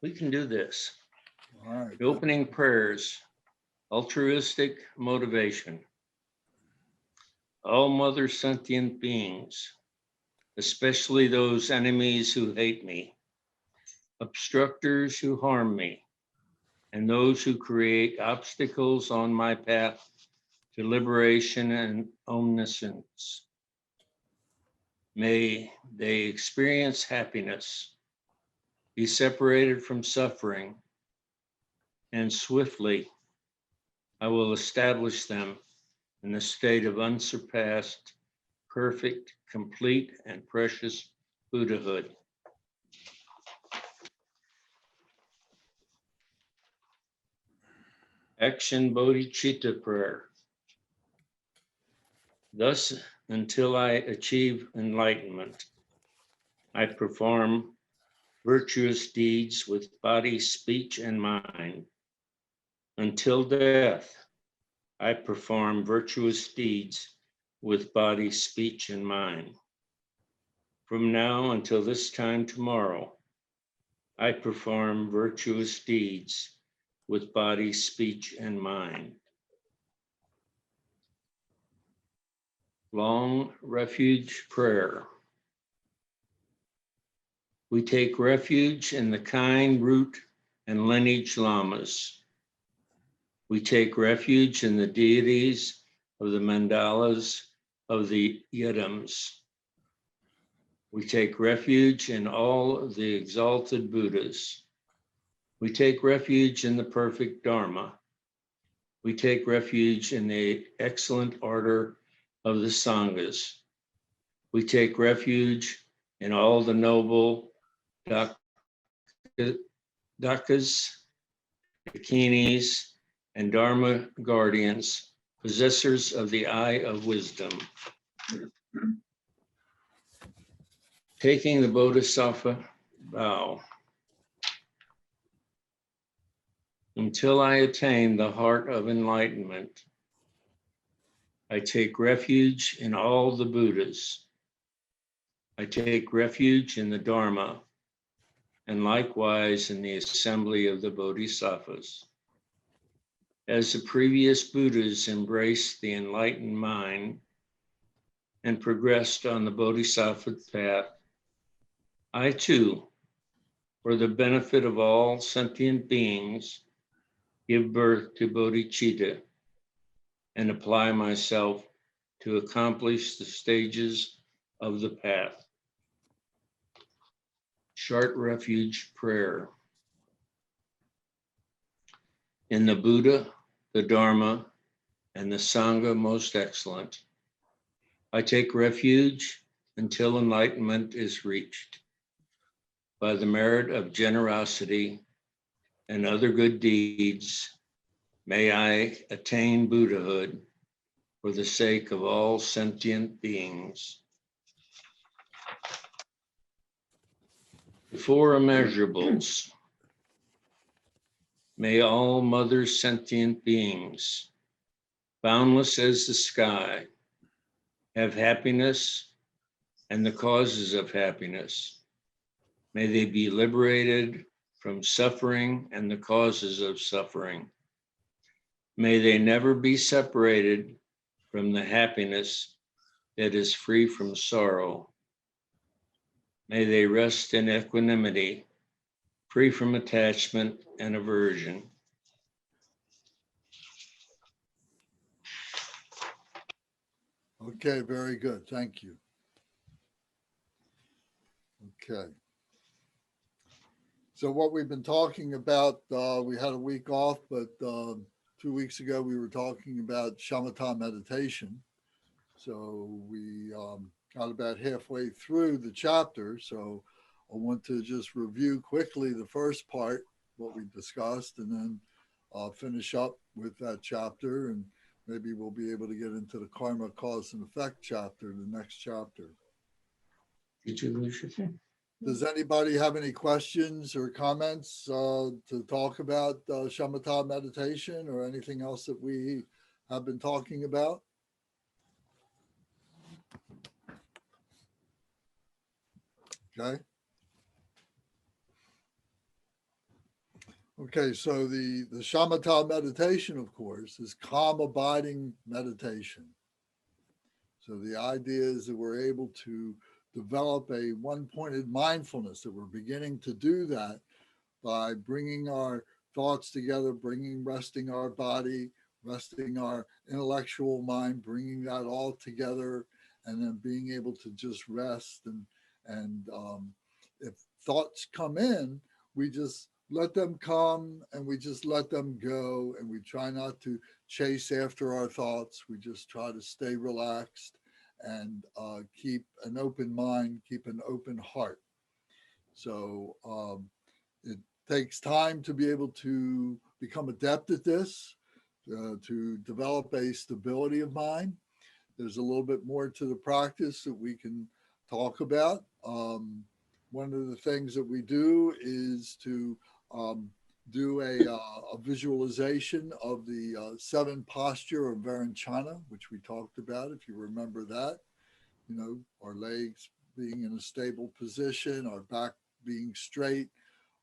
We can do this. All right. The opening prayers, altruistic motivation. All mother sentient beings, especially those enemies who hate me, obstructors who harm me, and those who create obstacles on my path to liberation and omniscience. May they experience happiness, be separated from suffering, and swiftly I will establish them in a state of unsurpassed, perfect, complete, and precious Buddhahood. Action Bodhicitta prayer. Thus, until I achieve enlightenment, I perform virtuous deeds with body, speech, and mind. Until death, I perform virtuous deeds with body, speech, and mind. From now until this time tomorrow, I perform virtuous deeds with body, speech, and mind. Long refuge prayer. We take refuge in the kind root and lineage lamas. We take refuge in the deities of the mandalas of the yidams. We take refuge in all the exalted Buddhas. We take refuge in the perfect Dharma. We take refuge in the excellent order of the Sanghas. We take refuge in all the noble Dakas, Dakinis, and Dharma guardians, possessors of the eye of wisdom. Taking the Bodhisattva vow. Until I attain the heart of enlightenment, I take refuge in all the Buddhas. I take refuge in the Dharma, and likewise in the assembly of the Bodhisattvas. As the previous Buddhas embraced the enlightened mind and progressed on the Bodhisattva path, I too, for the benefit of all sentient beings, give birth to bodhicitta and apply myself to accomplish the stages of the path. Short refuge prayer. In the Buddha, the Dharma, and the Sangha most excellent, I take refuge until enlightenment is reached. By the merit of generosity and other good deeds, may I attain Buddhahood for the sake of all sentient beings. The four immeasurables. May all mother sentient beings, boundless as the sky, have happiness and the causes of happiness. May they be liberated from suffering and the causes of suffering. May they never be separated from the happiness that is free from sorrow. May they rest in equanimity, free from attachment and aversion. Okay, very good. Thank you. Okay. So what we've been talking about, we had a week off, but 2 weeks ago we were talking about shamatha meditation. So we got about halfway through the chapter. So I want to just review quickly the first part, what we discussed, and then finish up with that chapter. And maybe we'll be able to get into the karma, cause, and effect chapter, the next chapter. Did you lose your thing? Does anybody have any questions or comments to talk about shamatha meditation or anything else that we have been talking about? Okay. Okay, so the shamatha meditation, of course, is calm abiding meditation. So the idea is that we're able to develop a one-pointed mindfulness, that we're beginning to do that by bringing our thoughts together, resting our body, resting our intellectual mind, bringing that all together, and then being able to just rest. And if thoughts come in, we just let them come and we just let them go, and we try not to chase after our thoughts. We just try to stay relaxed and keep an open mind, keep an open heart. So it takes time to be able to become adept at this, to develop a stability of mind. There's a little bit more to the practice that we can talk about. One of the things that we do is to do a visualization of the seven posture of Varanchana, which we talked about, if you remember that. You know, our legs being in a stable position, our back being straight,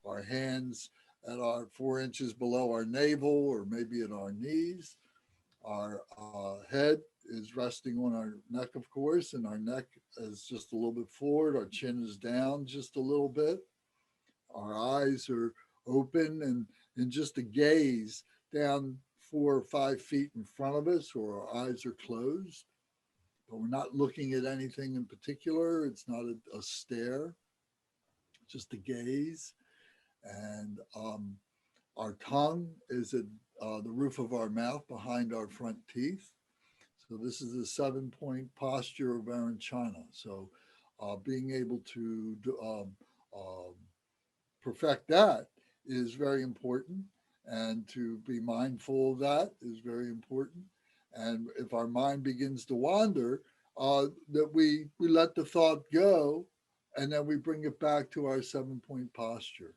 our hands at our 4 inches below our navel or maybe at our knees. Our head is resting on our neck, of course, and our neck is just a little bit forward. Our chin is down just a little bit. Our eyes are open and just a gaze down 4 or 5 feet in front of us, or our eyes are closed. But we're not looking at anything in particular. It's not a stare, just a gaze. And our tongue is at the roof of our mouth behind our front teeth. So this is the 7-point posture of Varanchana. So being able to perfect that is very important, and to be mindful of that is very important. And if our mind begins to wander, that we let the thought go, and then we bring it back to our 7-point posture.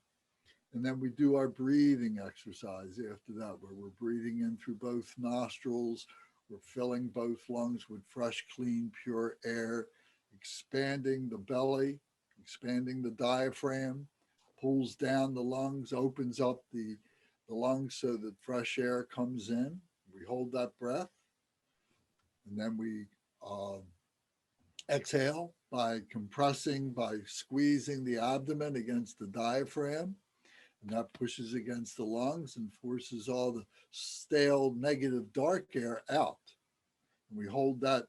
And then we do our breathing exercise after that, where we're breathing in through both nostrils, we're filling both lungs with fresh, clean, pure air, expanding the belly, expanding the diaphragm, pulls down the lungs, opens up the lungs so that fresh air comes in. We hold that breath, and then we exhale by compressing, by squeezing the abdomen against the diaphragm. And that pushes against the lungs and forces all the stale, negative, dark air out. And we hold that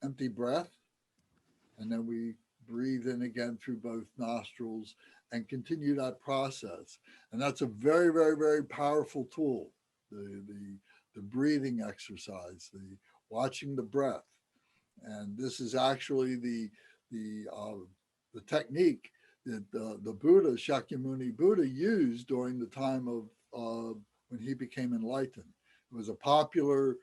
empty breath, and then we breathe in again through both nostrils and continue that process. And that's a very, very, very powerful tool, the breathing exercise, the watching the breath. And this is actually the technique that the Buddha, Shakyamuni Buddha, used during the time of when he became enlightened. It was a popular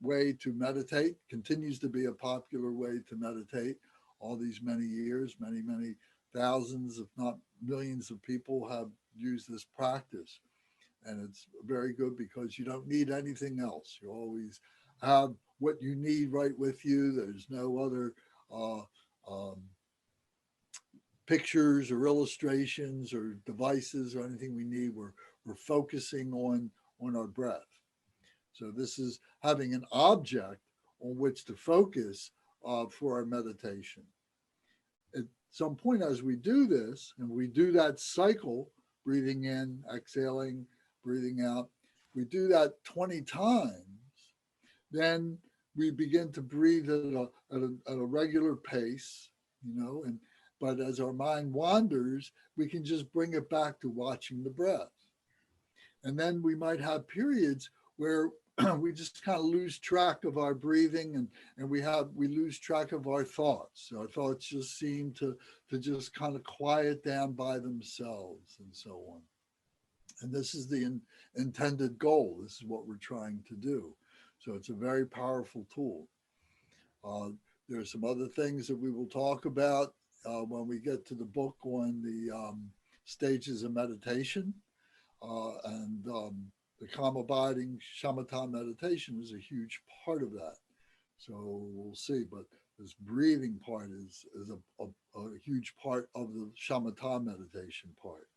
way to meditate, continues to be a popular way to meditate all these many years. Many, many thousands, if not millions of people have used this practice. And it's very good because you don't need anything else. You always have what you need right with you. There's no other pictures or illustrations or devices or anything we need. We're focusing on our breath. So this is having an object on which to focus for our meditation. At some point as we do this, and we do that cycle, breathing in, exhaling, breathing out, we do that 20 times, then we begin to breathe at a regular pace, but as our mind wanders, we can just bring it back to watching the breath. And then we might have periods where we just kind of lose track of our breathing, and we lose track of our thoughts. Our thoughts just seem to just kind of quiet down by themselves and so on. And this is the intended goal. This is what we're trying to do. So it's a very powerful tool. There are some other things that we will talk about when we get to the book on the stages of meditation. And the calm abiding shamatha meditation is a huge part of that. So we'll see. But this breathing part is a huge part of the shamatha meditation part.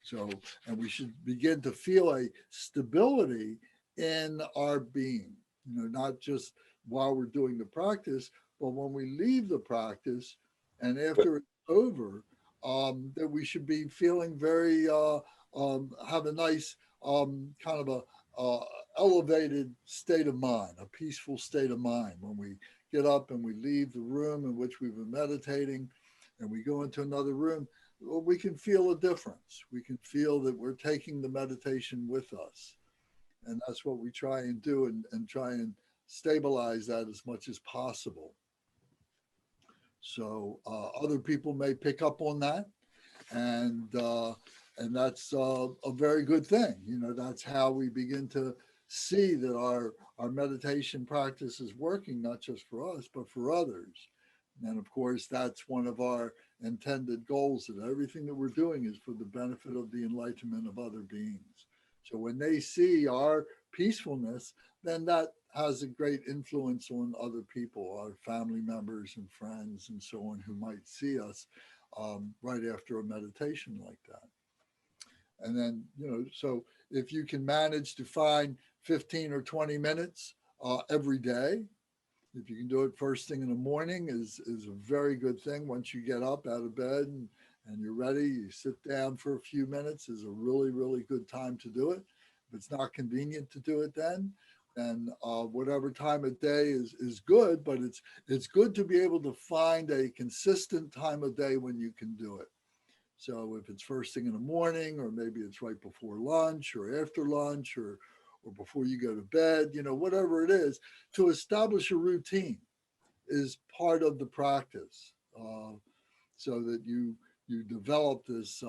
So, and we should begin to feel a stability in our being, not just while we're doing the practice, but when we leave the practice and after it's over, that we should be feeling very, have a nice kind of a elevated state of mind, a peaceful state of mind when we get up and we leave the room in which we've been meditating and we go into another room. Well, we can feel a difference. We can feel that we're taking the meditation with us. And that's what we try and do, and try and stabilize that as much as possible. So other people may pick up on that, and that's a very good thing. That's how we begin to see that our meditation practice is working, not just for us, but for others. And of course, that's one of our intended goals, that everything that we're doing is for the benefit of the enlightenment of other beings. So when they see our peacefulness, then that has a great influence on other people, our family members and friends and so on, who might see us right after a meditation like that. And then, so if you can manage to find 15 or 20 minutes every day, if you can do it first thing in the morning, is a very good thing. Once you get up out of bed and you're ready, you sit down for a few minutes, is a really, really good time to do it. If it's not convenient to do it then whatever time of day is good, but it's good to be able to find a consistent time of day when you can do it. So if it's first thing in the morning, or maybe it's right before lunch or after lunch, or before you go to bed, whatever it is, to establish a routine is part of the practice, so that you develop this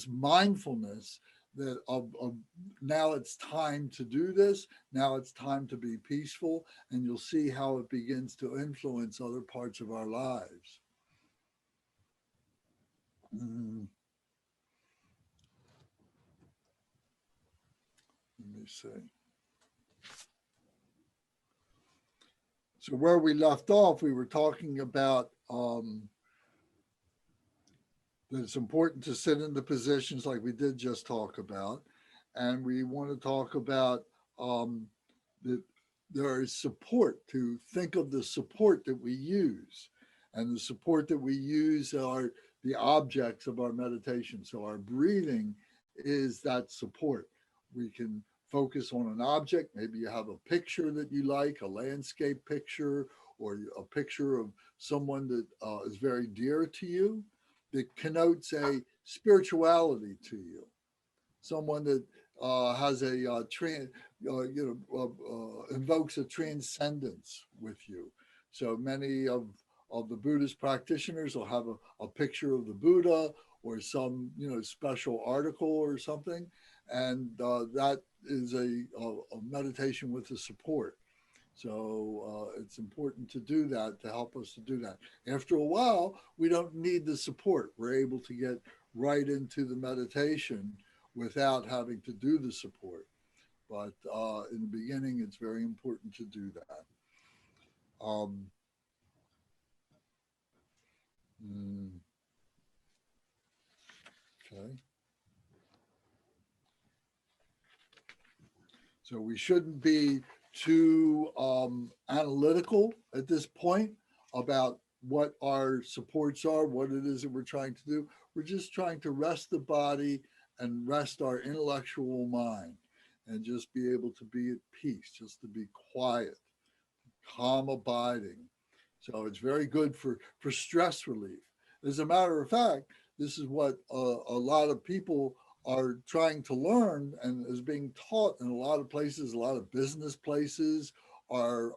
mindfulness that of now it's time to do this, now it's time to be peaceful, and you'll see how it begins to influence other parts of our lives. Let me see. So where we left off, we were talking about that it's important to sit in the positions like we did just talk about. And we want to talk about that there is support, to think of the support that we use. And the support that we use are the objects of our meditation. So our breathing is that support. We can focus on an object. Maybe you have a picture that you like, a landscape picture, or a picture of someone that is very dear to you, that connotes a spirituality to you. Someone that has a invokes a transcendence with you. So many of the Buddhist practitioners will have a picture of the Buddha, or some special article or something, and that is a meditation with the support. So it's important to do that, to help us to do that. After a while, we don't need the support. We're able to get right into the meditation without having to do the support. But in the beginning, it's very important to do that. Okay. So we shouldn't be too analytical at this point about what our supports are, what it is that we're trying to do. We're just trying to rest the body and rest our intellectual mind, and just be able to be at peace, just to be quiet, calm abiding. So it's very good for stress relief. As a matter of fact, this is what a lot of people are trying to learn, and is being taught in a lot of places. A lot of business places are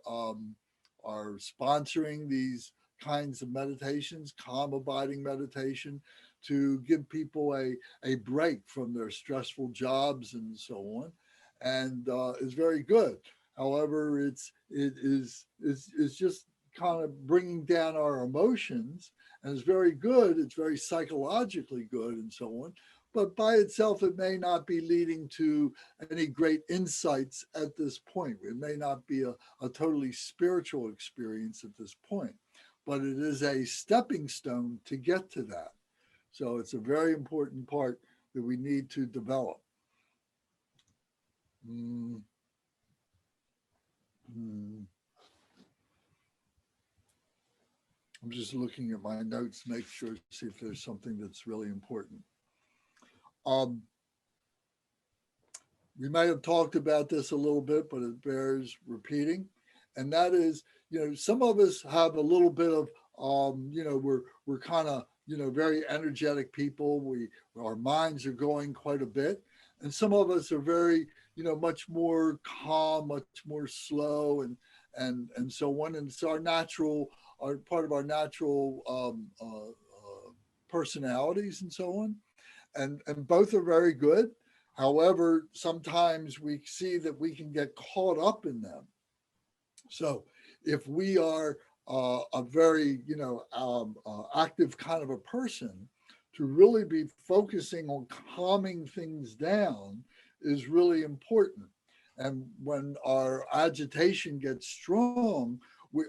sponsoring these kinds of meditations, calm abiding meditation, to give people a break from their stressful jobs and so on, and is very good. However, it is just kind of bringing down our emotions, and it's very good. It's very psychologically good and so on. But by itself, it may not be leading to any great insights at this point. It may not be a totally spiritual experience at this point, but it is a stepping stone to get to that. So it's a very important part that we need to develop. I'm just looking at my notes, make sure, see if there's something that's really important. We might have talked about this a little bit, but it bears repeating. And that is, some of us have a little bit of, we're kind of, very energetic people. Our minds are going quite a bit. And some of us are very, much more calm, much more slow, and so on. And it's part of our natural personalities and so on. And both are very good. However, sometimes we see that we can get caught up in them. So if we are a very, active kind of a person, to really be focusing on calming things down is really important. And when our agitation gets strong,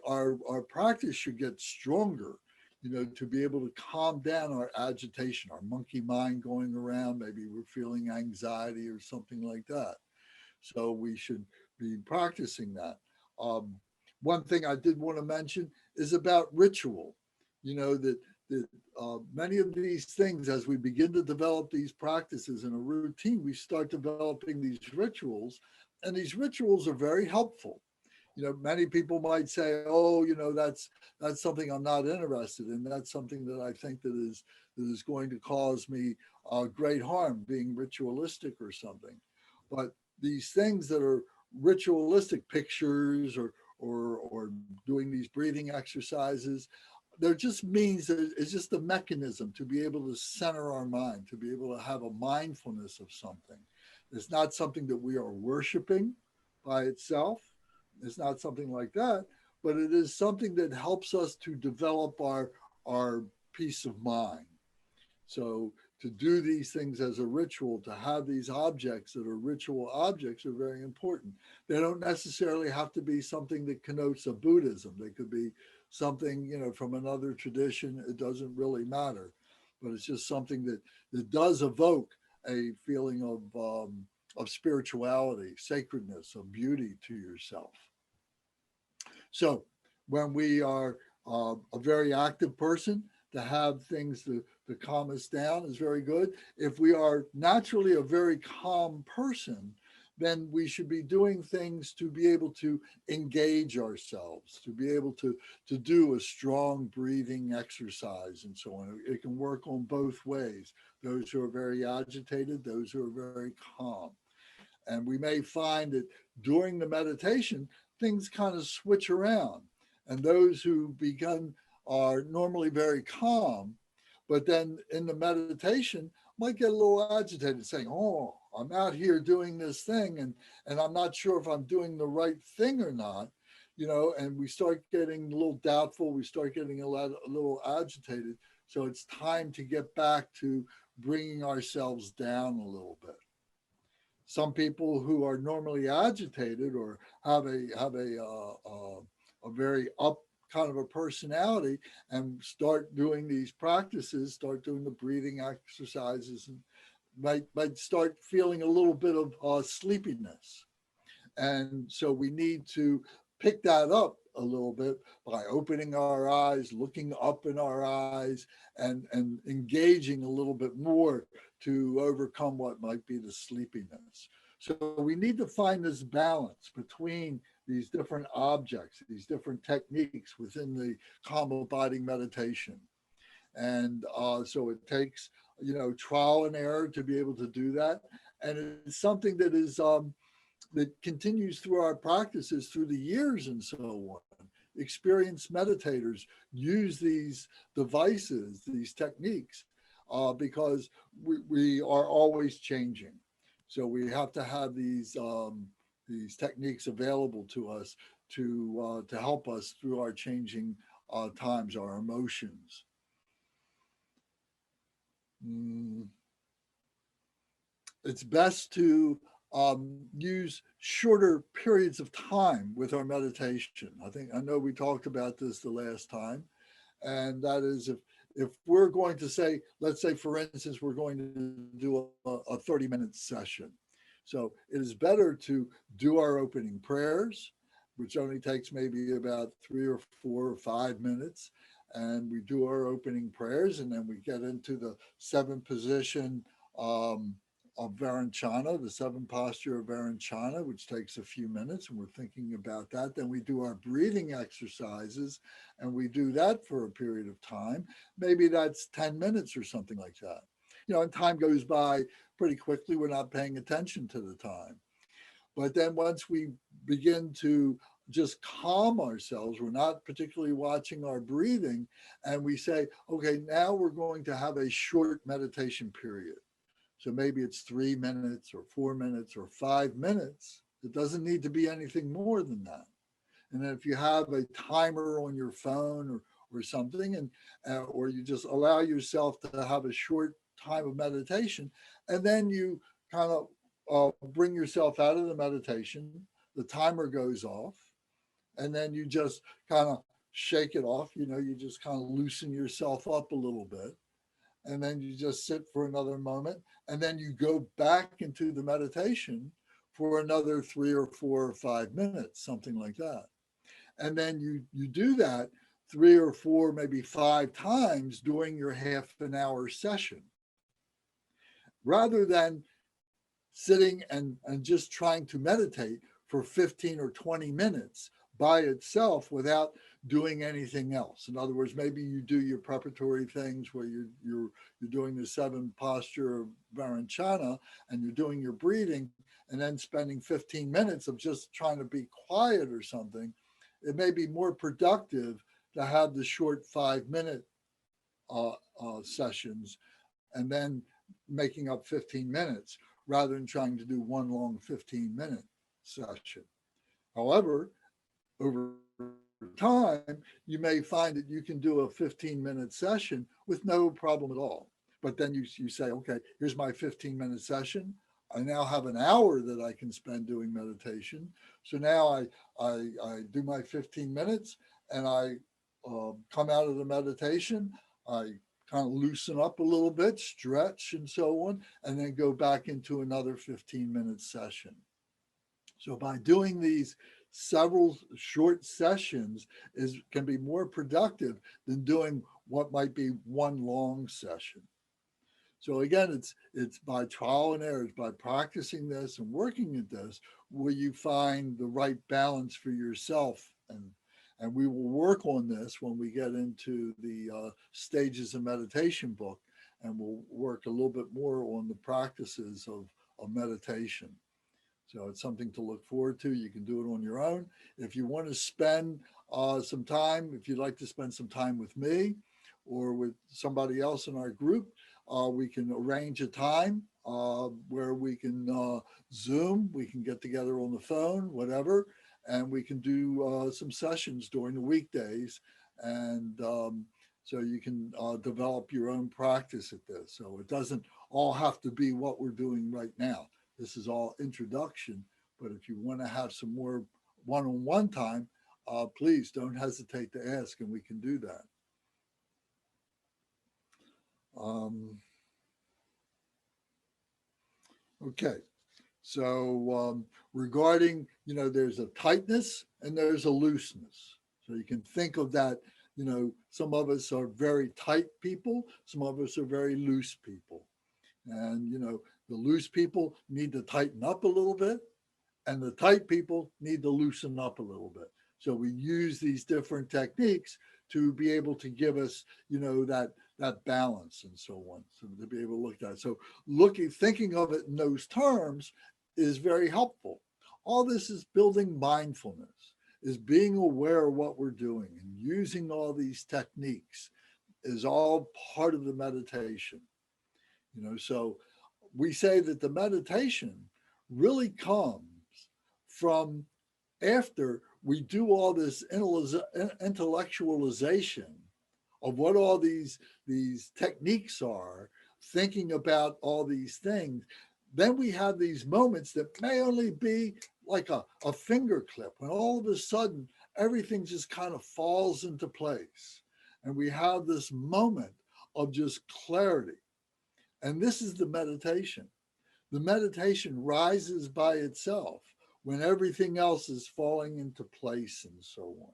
our practice should get stronger, to be able to calm down our agitation, our monkey mind going around. Maybe we're feeling anxiety or something like that. So we should be practicing that. One thing I did want to mention is about ritual. That many of these things, as we begin to develop these practices in a routine, we start developing these rituals, and these rituals are very helpful. Many people might say, oh, that's something I'm not interested in. That's something that I think that is going to cause me great harm, being ritualistic or something. But these things that are ritualistic, pictures or doing these breathing exercises, there just means that it's just a mechanism to be able to center our mind, to be able to have a mindfulness of something. It's not something that we are worshiping by itself. It's not something like that, but it is something that helps us to develop our peace of mind. So to do these things as a ritual, to have these objects that are ritual objects, are very important. They don't necessarily have to be something that connotes a Buddhism. They could be something, from another tradition. It doesn't really matter, but it's just something that does evoke a feeling of spirituality, sacredness, of beauty to yourself. So when we are a very active person, to have things to calm us down is very good. If we are naturally a very calm person, then we should be doing things to be able to engage ourselves, to be able to do a strong breathing exercise and so on. It can work on both ways. Those who are very agitated, those who are very calm. And we may find that during the meditation, things kind of switch around. And those who are normally very calm, but then in the meditation might get a little agitated, saying, oh, I'm out here doing this thing and I'm not sure if I'm doing the right thing or not, and we start getting a little doubtful, we start getting a little agitated. So it's time to get back to bringing ourselves down a little bit. Some people who are normally agitated or have a very up kind of a personality and start doing these practices, start doing the breathing exercises, and might start feeling a little bit of sleepiness. And so we need to pick that up a little bit by opening our eyes, looking up in our eyes, and engaging a little bit more to overcome what might be the sleepiness. So we need to find this balance between these different objects, these different techniques within the calm abiding meditation. And so it takes, trial and error to be able to do that. And it's something that is that continues through our practices through the years and so on. Experienced meditators use these devices, these techniques, because we are always changing. So we have to have these techniques available to us to help us through our changing times, our emotions. It's best to use shorter periods of time with our meditation. I know we talked about this the last time, and that is if we're going to say, let's say, for instance, we're going to do a 30-minute session. So it is better to do our opening prayers, which only takes maybe about 3 or 4 or 5 minutes. And we do our opening prayers, and then we get into the 7 position of Varanchana, the 7 posture of Varanchana, which takes a few minutes, and we're thinking about that. Then we do our breathing exercises, and we do that for a period of time. Maybe that's 10 minutes or something like that. And time goes by pretty quickly. We're not paying attention to the time. But then once we begin to just calm ourselves, we're not particularly watching our breathing, and we say, okay, now we're going to have a short meditation period. So maybe it's 3 minutes or 4 minutes or 5 minutes. It doesn't need to be anything more than that. And then if you have a timer on your phone or something, and or you just allow yourself to have a short time of meditation, and then you kind of bring yourself out of the meditation, the timer goes off, and then you just kind of shake it off. You just kind of loosen yourself up a little bit. And then you just sit for another moment, and then you go back into the meditation for another 3 or 4 or 5 minutes, something like that. And then you do that 3 or 4, maybe 5 times during your half an hour session, rather than sitting and just trying to meditate for 15 or 20 minutes by itself without doing anything else. In other words, maybe you do your preparatory things where you're doing the 7 posture of Varanchana, and you're doing your breathing, and then spending 15 minutes of just trying to be quiet or something. It may be more productive to have the short 5-minute sessions, and then making up 15 minutes rather than trying to do one long 15-minute session. However, over time, you may find that you can do a 15-minute session with no problem at all. But then you say, okay, here's my 15-minute session. I now have an hour that I can spend doing meditation. So now I do my 15 minutes, and I come out of the meditation. I kind of loosen up a little bit, stretch and so on, and then go back into another 15-minute session. So by doing these several short sessions can be more productive than doing what might be one long session. So again, it's by trial and errors, by practicing this and working at this, where you find the right balance for yourself. And we will work on this when we get into the Stages of Meditation book, and we'll work a little bit more on the practices of meditation. So it's something to look forward to. You can do it on your own. If you want to spend some time, if you'd like to spend some time with me or with somebody else in our group, we can arrange a time where we can Zoom, we can get together on the phone, whatever, and we can do some sessions during the weekdays. And so you can develop your own practice at this. So it doesn't all have to be what we're doing right now. This is all introduction, but if you want to have some more one-on-one time, please don't hesitate to ask, and we can do that. Okay, so regarding, there's a tightness and there's a looseness. So you can think of that, some of us are very tight people, some of us are very loose people. And, the loose people need to tighten up a little bit, and the tight people need to loosen up a little bit. So we use these different techniques to be able to give us, that balance and so on. So to be able to look at it. So thinking of it in those terms is very helpful. All this is building mindfulness, is being aware of what we're doing, and using all these techniques is all part of the meditation. So we say that the meditation really comes from after we do all this intellectualization of what all these techniques are, thinking about all these things. Then we have these moments that may only be like a finger clip, when all of a sudden everything just kind of falls into place. And we have this moment of just clarity. And this is the meditation. The meditation rises by itself when everything else is falling into place and so on.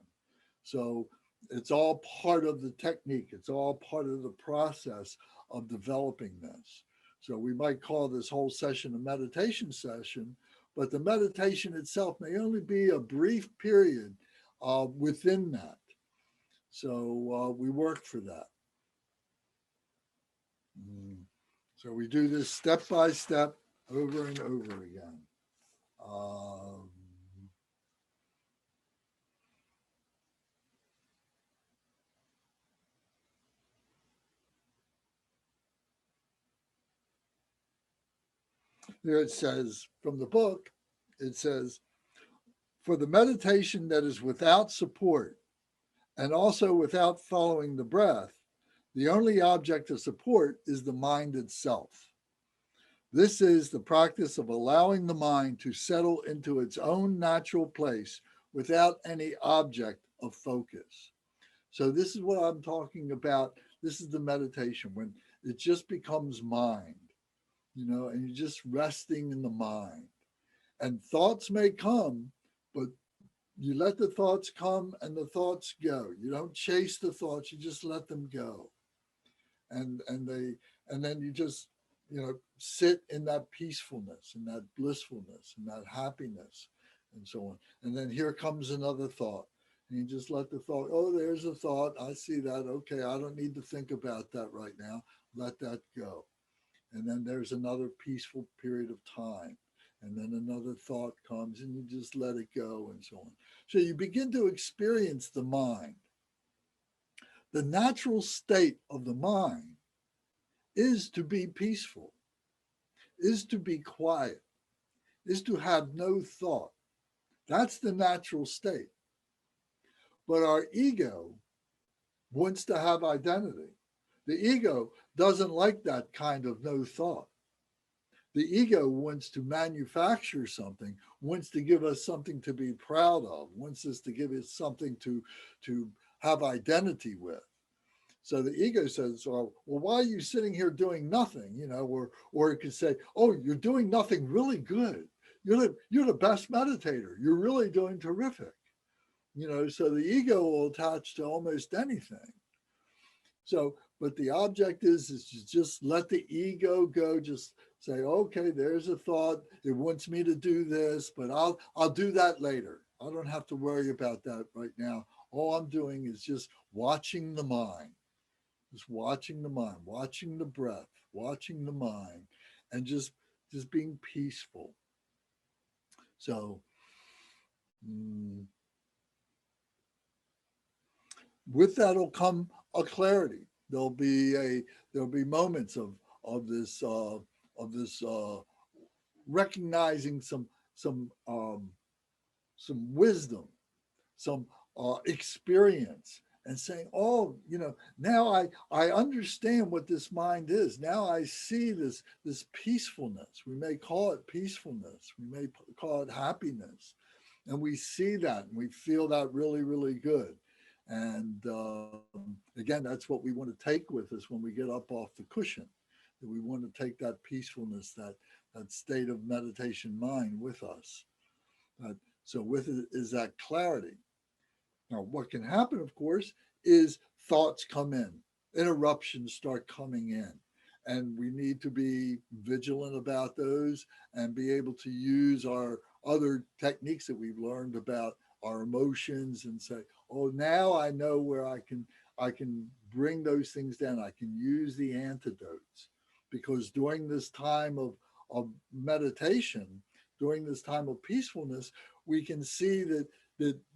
So it's all part of the technique. It's all part of the process of developing this. So we might call this whole session a meditation session, but the meditation itself may only be a brief period within that. So we work for that. So we do this step by step, over and over again. There it says, from the book, it says, for the meditation that is without support and also without following the breath, the only object of support is the mind itself. This is the practice of allowing the mind to settle into its own natural place without any object of focus. So this is what I'm talking about. This is the meditation when it just becomes mind, and you're just resting in the mind. And thoughts may come, but you let the thoughts come and the thoughts go. You don't chase the thoughts, you just let them go. And then you just sit in that peacefulness and that blissfulness and that happiness and so on. And then here comes another thought. And you just let the thought, oh, there's a thought. I see that. Okay, I don't need to think about that right now. Let that go. And then there's another peaceful period of time. And then another thought comes and you just let it go and so on. So you begin to experience the mind. The natural state of the mind is to be peaceful, is to be quiet, is to have no thought. That's the natural state. But our ego wants to have identity. The ego doesn't like that kind of no thought. The ego wants to manufacture something, wants to give us something to be proud of, wants us to give us something to have identity with. So the ego says, well, why are you sitting here doing nothing? Or it could say, oh, you're doing nothing really good. You're the best meditator. You're really doing terrific. So the ego will attach to almost anything. So, but the object is to just let the ego go. Just say, okay, there's a thought. It wants me to do this, but I'll do that later. I don't have to worry about that right now. All I'm doing is just watching the mind. Just watching the mind, watching the breath, watching the mind, and just being peaceful. So with that will come a clarity. There'll be moments of this recognizing some wisdom, some experience, and saying, oh, now I understand what this mind is. Now I see this peacefulness. We may call it peacefulness. We may call it happiness. And we see that and we feel that really, really good. And again, that's what we want to take with us when we get up off the cushion. That we want to take that peacefulness, that state of meditation mind with us. So with it is that clarity. Now, what can happen, of course, is thoughts come in, interruptions start coming in, and we need to be vigilant about those and be able to use our other techniques that we've learned about our emotions and say, oh, now I know where I can bring those things down. I can use the antidotes, because during this time of meditation, during this time of peacefulness, we can see that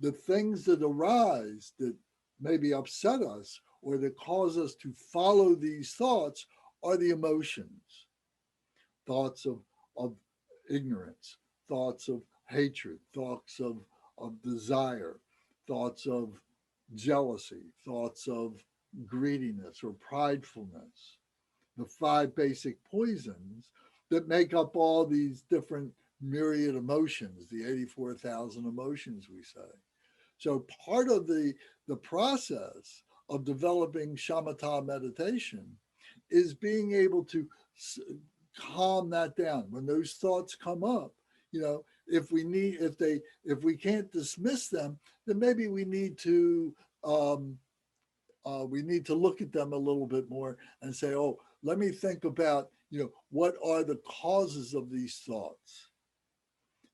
the things that arise that maybe upset us or that cause us to follow these thoughts are the emotions. Thoughts of ignorance, thoughts of hatred, thoughts of desire, thoughts of jealousy, thoughts of greediness or pridefulness. The 5 basic poisons that make up all these different myriad emotions, the 84,000 emotions we say. So part of the process of developing shamatha meditation is being able to calm that down. When those thoughts come up, if we can't dismiss them, then maybe we need to look at them a little bit more and say, oh, let me think about, what are the causes of these thoughts?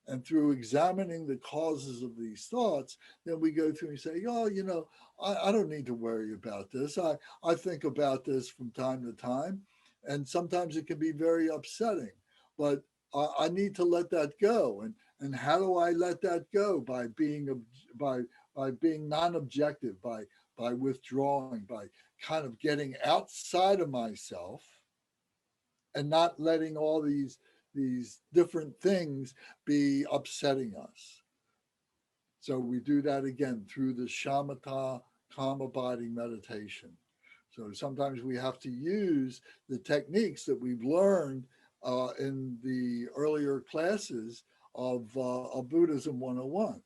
And through examining the causes of these thoughts, then we go through and say, oh, I don't need to worry about this. I think about this from time to time. And sometimes it can be very upsetting, but I need to let that go. And how do I let that go? By being non-objective, by withdrawing, by kind of getting outside of myself and not letting all these different things be upsetting us. So we do that again through the shamatha, calm abiding meditation. So sometimes we have to use the techniques that we've learned in the earlier classes of Buddhism 101.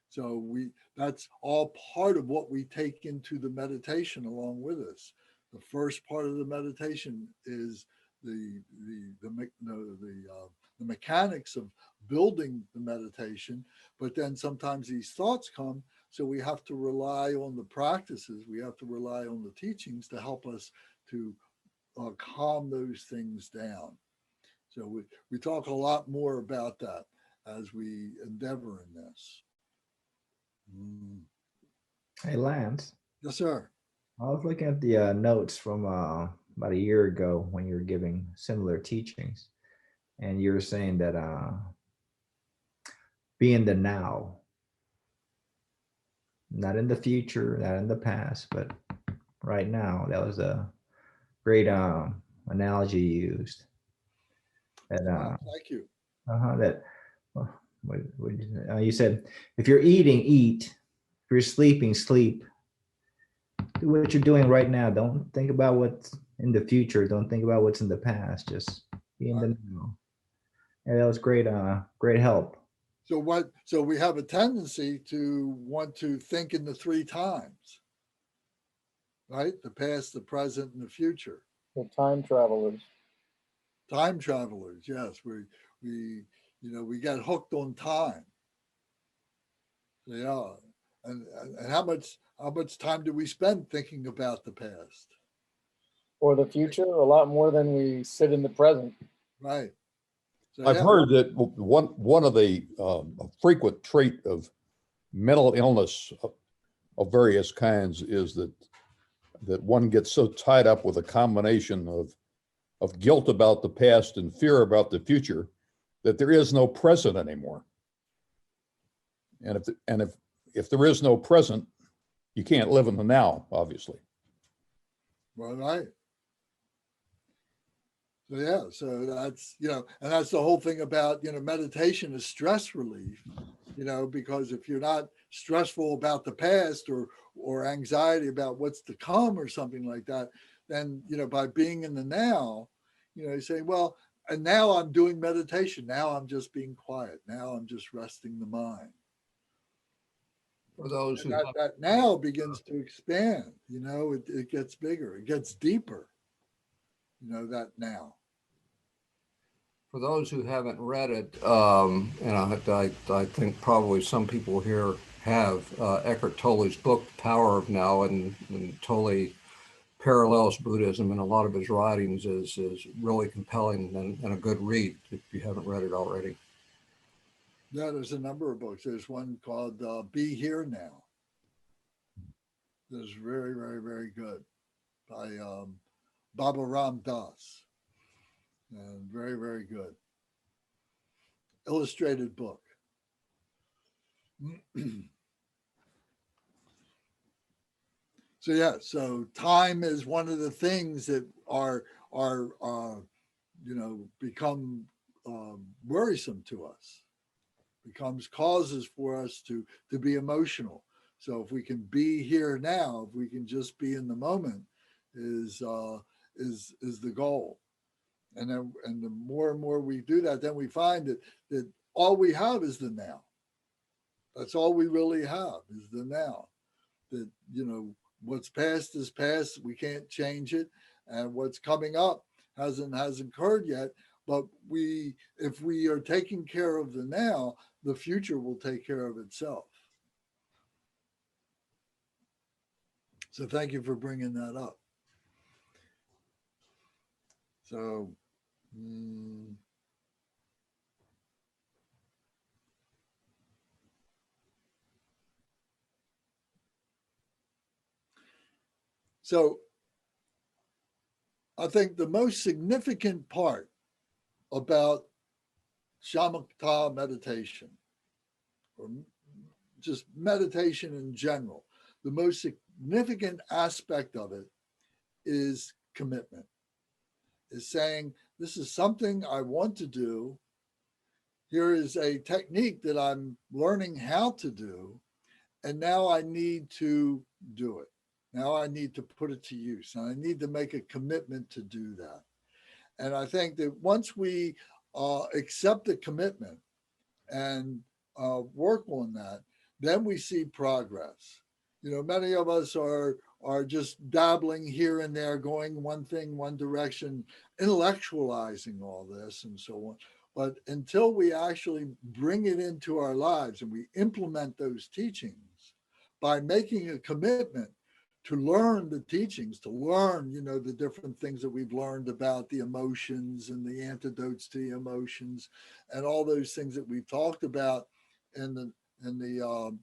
So that's all part of what we take into the meditation along with us. The first part of the meditation is the mechanics of building the meditation, but then sometimes these thoughts come, so we have to rely on the practices, we have to rely on the teachings to help us to calm those things down. So we talk a lot more about that as we endeavor in this. Hey, Lance. Yes, sir. I was looking at the notes from about a year ago when you were giving similar teachings, and you were saying that be in the now, not in the future, not in the past, but right now. That was a great analogy you used. That Thank you. that you said, if you're eating, eat. If you're sleeping, sleep. Do what you're doing right now. Don't think about what's in the future. Don't think about what's in the past. Just be in the now. Yeah, that was great. Great help. So we have a tendency to want to think in the three times, right? The past, the present, and the future. The time travelers. Time travelers, yes. We get hooked on time. Yeah. And how much time do we spend thinking about the past? Or the future, a lot more than we sit in the present. Right. So, I've heard that one of the frequent trait of mental illness of various kinds is that one gets so tied up with a combination of guilt about the past and fear about the future that there is no present anymore. And if there is no present, you can't live in the now, obviously. Well, right. So yeah, so that's, and that's the whole thing about, meditation is stress relief, because if you're not stressful about the past or anxiety about what's to come or something like that, then, by being in the now, you say, well, and now I'm doing meditation. Now I'm just being quiet. Now I'm just resting the mind. For those who that now begins to expand, it gets bigger, it gets deeper, that now. For those who haven't read it, and I think probably some people here have, Eckhart Tolle's book, Power of Now, and Tolle parallels Buddhism, and a lot of his writings is really compelling and a good read if you haven't read it already. Yeah, there's a number of books. There's one called Be Here Now. That's very, very, very good by Baba Ram Das. And very, very good. Illustrated book. So yeah, so time is one of the things that are become worrisome to us, becomes causes for us to be emotional. So if we can be here now, if we can just be in the moment, is the goal. And the more and more we do that, then we find that all we have is the now. That's all we really have is the now. That, what's past is past. We can't change it. And what's coming up hasn't occurred yet. But if we are taking care of the now, the future will take care of itself. So thank you for bringing that up. So, so I think the most significant part about shamatha meditation, or just meditation in general, the most significant aspect of it is commitment, is saying, this is something I want to do. Here is a technique that I'm learning how to do, and now I need to do it. Now I need to put it to use, and I need to make a commitment to do that. And I think that once we accept the commitment and work on that, then we see progress. You know, many of us are just dabbling here and there, going one thing, one direction, intellectualizing all this and so on. But until we actually bring it into our lives and we implement those teachings by making a commitment to learn the teachings, to learn, you know, the different things that we've learned about the emotions and the antidotes to the emotions and all those things that we've talked about in the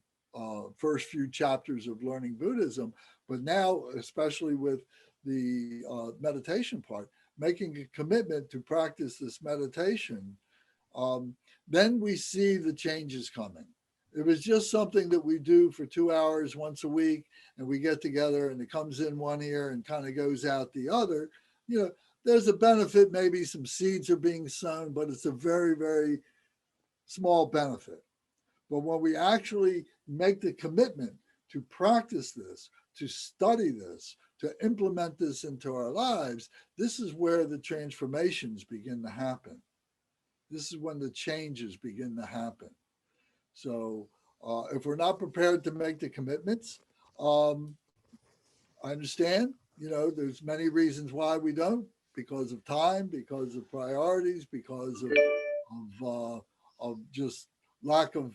first few chapters of learning Buddhism. But now, especially with the meditation part, making a commitment to practice this meditation, then we see the changes coming. It was just something that we do for 2 hours once a week, and we get together and it comes in one ear and kind of goes out the other. You know, there's a benefit, maybe some seeds are being sown, but it's a very, very small benefit. But when we actually make the commitment to practice this, to study this, to implement this into our lives, this is where the transformations begin to happen. This is when the changes begin to happen. So if we're not prepared to make the commitments, I understand, you know, there's many reasons why we don't, because of time, because of priorities, because of just lack of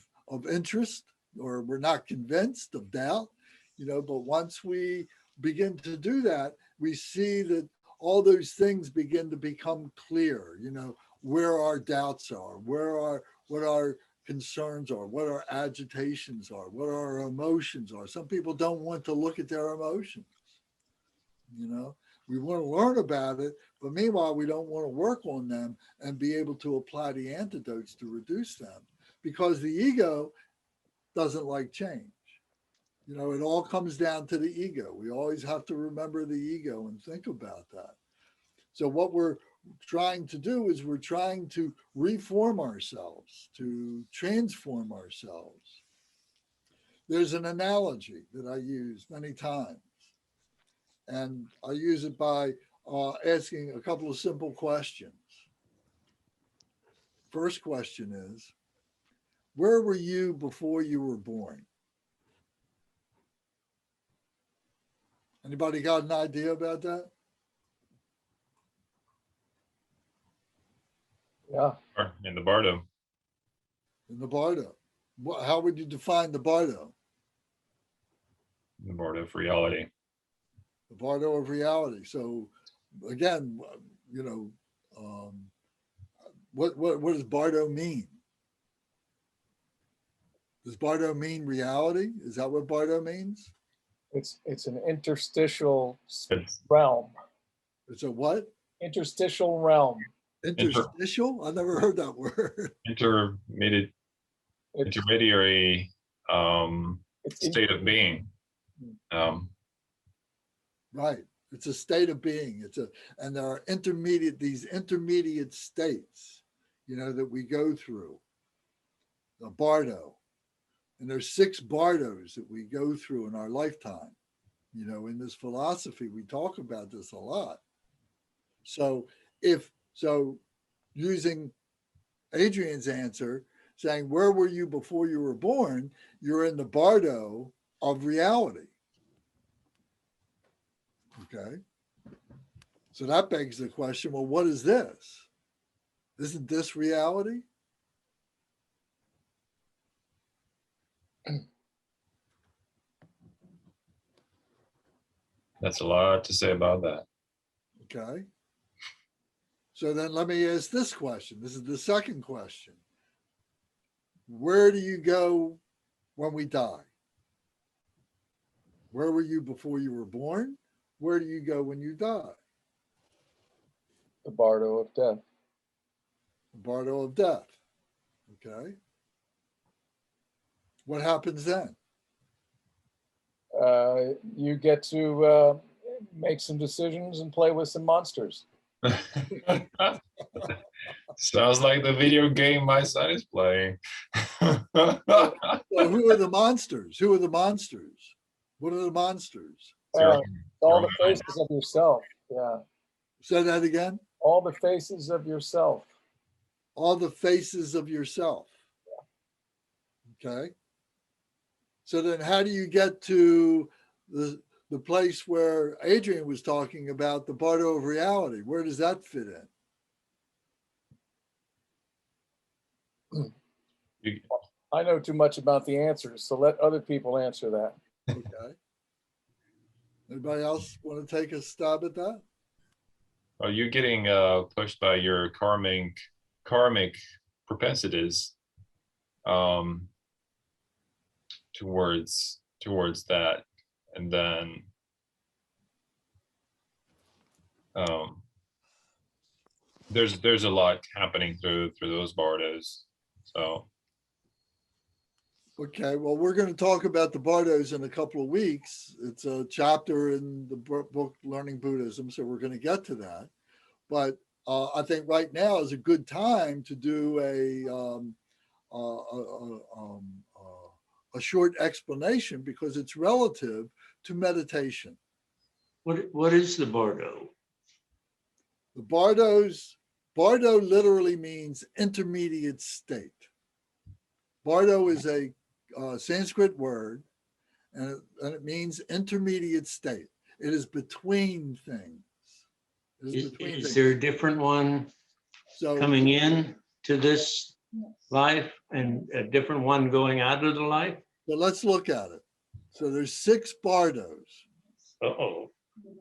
interest, or we're not convinced, of doubt, you know. But once we begin to do that, we see that all those things begin to become clear, you know, where our doubts are, what our concerns are, what our agitations are, what our emotions are. Some people don't want to look at their emotions, you know. We want to learn about it, but meanwhile, we don't want to work on them and be able to apply the antidotes to reduce them, because the ego doesn't like change. You know, it all comes down to the ego. We always have to remember the ego and think about that. So what we're trying to do is we're trying to reform ourselves, to transform ourselves. There's an analogy that I use many times, and I use it by asking a couple of simple questions. First question is, where were you before you were born? Anybody got an idea about that? Yeah. In the Bardo. In the Bardo. How would you define the Bardo? The Bardo of reality. The Bardo of reality. So again, you know, what does Bardo mean? Does Bardo mean reality? Is that what Bardo means? It's an interstitial It's realm. It's a what? Interstitial realm. Interstitial? I never heard that word. intermediate, It's, intermediary it's state of being. Right. It's a state of being. And there are these intermediate states, you know, that we go through. The Bardo. And there's 6 Bardos that we go through in our lifetime. You know, in this philosophy, we talk about this a lot. So using Adrian's answer, saying, where were you before you were born? You're in the Bardo of reality. Okay. So that begs the question, well, what is this? Isn't this reality? That's a lot to say about that. Okay. So then let me ask this question. This is the second question. Where do you go when we die? Where were you before you were born? Where do you go when you die? The bardo of death. The bardo of death. Okay. What happens then? You get to make some decisions and play with some monsters. Sounds like the video game my son is playing. So who are the monsters? Who are the monsters? What are the monsters? All the faces of yourself. Yeah. Say that again. All the faces of yourself. All the faces of yourself. Okay. So then how do you get to the place where Adrian was talking about the bardo of reality? Where does that fit in? I know too much about the answers, so let other people answer that. Okay. Anybody else want to take a stab at that? Are you getting pushed by your karmic propensities towards that, and then there's a lot happening through those bardos. So Okay, well, we're going to talk about the bardos in a couple of weeks. It's a chapter in the book Learning Buddhism, so we're going to get to that. But I think right now is a good time to do a short explanation because it's relative to meditation. What is the bardo? The bardo literally means intermediate state. Bardo is a Sanskrit word, and it means intermediate state. It is between things. Is there a different one So coming in to this life and a different one going out of the life? But let's look at it. So there's 6 bardos. Uh-oh.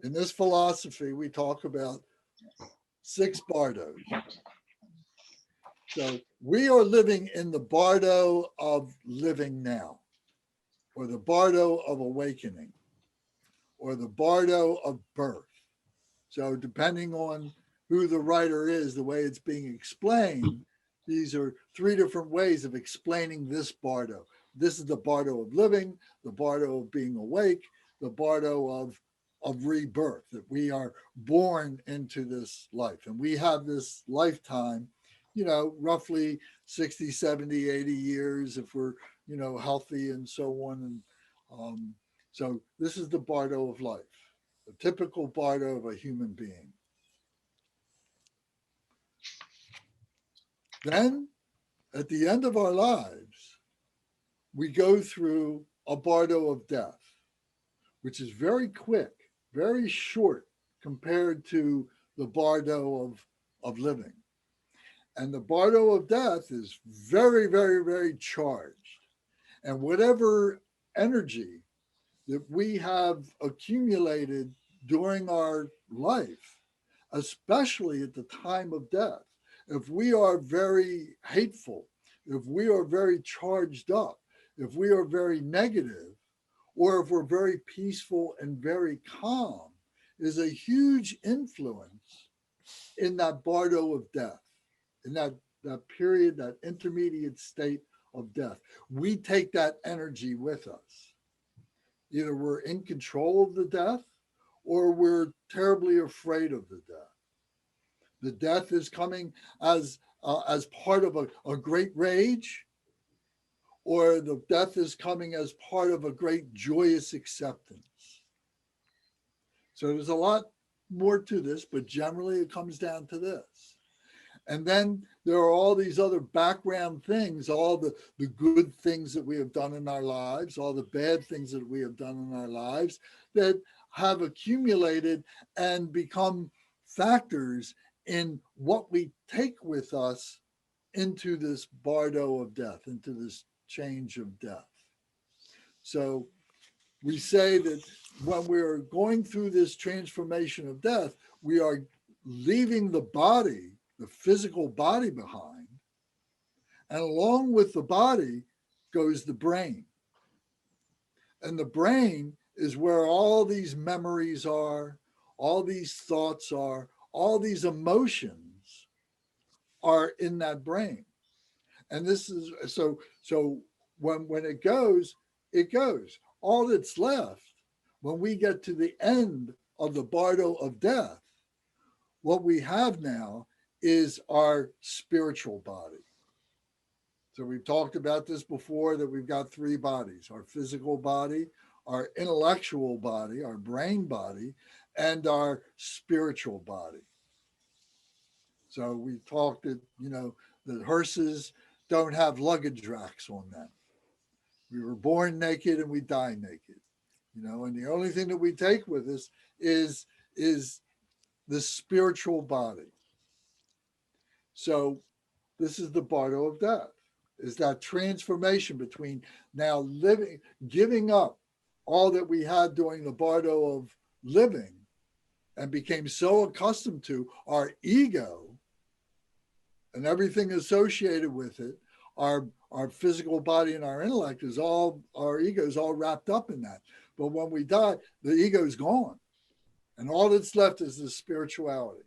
In this philosophy, we talk about 6 bardos. So we are living in the bardo of living now, or the bardo of awakening, or the bardo of birth. So depending on who the writer is, the way it's being explained, these are 3 different ways of explaining this bardo. This is the bardo of living, the bardo of being awake, the bardo of rebirth, that we are born into this life. And we have this lifetime, roughly 60, 70, 80 years if we're, healthy and so on. And so this is the bardo of life, the typical bardo of a human being. Then at the end of our lives, we go through a bardo of death, which is very quick, very short compared to the bardo of living. And the bardo of death is very, very, very charged. And whatever energy that we have accumulated during our life, especially at the time of death, if we are very hateful, if we are very charged up, if we are very negative, or if we're very peaceful and very calm, is a huge influence in that bardo of death, in that period, that intermediate state of death. We take that energy with us. Either we're in control of the death or we're terribly afraid of the death. The death is coming as part of a great rage, or the death is coming as part of a great joyous acceptance. So there's a lot more to this, but generally it comes down to this. And then there are all these other background things, all the good things that we have done in our lives, all the bad things that we have done in our lives that have accumulated and become factors in what we take with us into this bardo of death, into this change of death. So we say that when we're going through this transformation of death, we are leaving the body, the physical body behind, and along with the body goes the brain. And the brain is where all these memories are, all these thoughts are, all these emotions are in that brain. And this is so when it goes, it goes. All that's left when we get to the end of the bardo of death, what we have now is our spiritual body. So we've talked about this before, that we've got three bodies: our physical body, our intellectual body, our brain body, and our spiritual body. So we talked that, the hearses don't have luggage racks on them. We were born naked and we die naked, and the only thing that we take with us is the spiritual body. So this is the bardo of death, is that transformation between now living, giving up all that we had during the bardo of living and became so accustomed to our ego and everything associated with it, our physical body and our intellect is all, our ego is all wrapped up in that. But when we die, the ego is gone. And all that's left is the spirituality.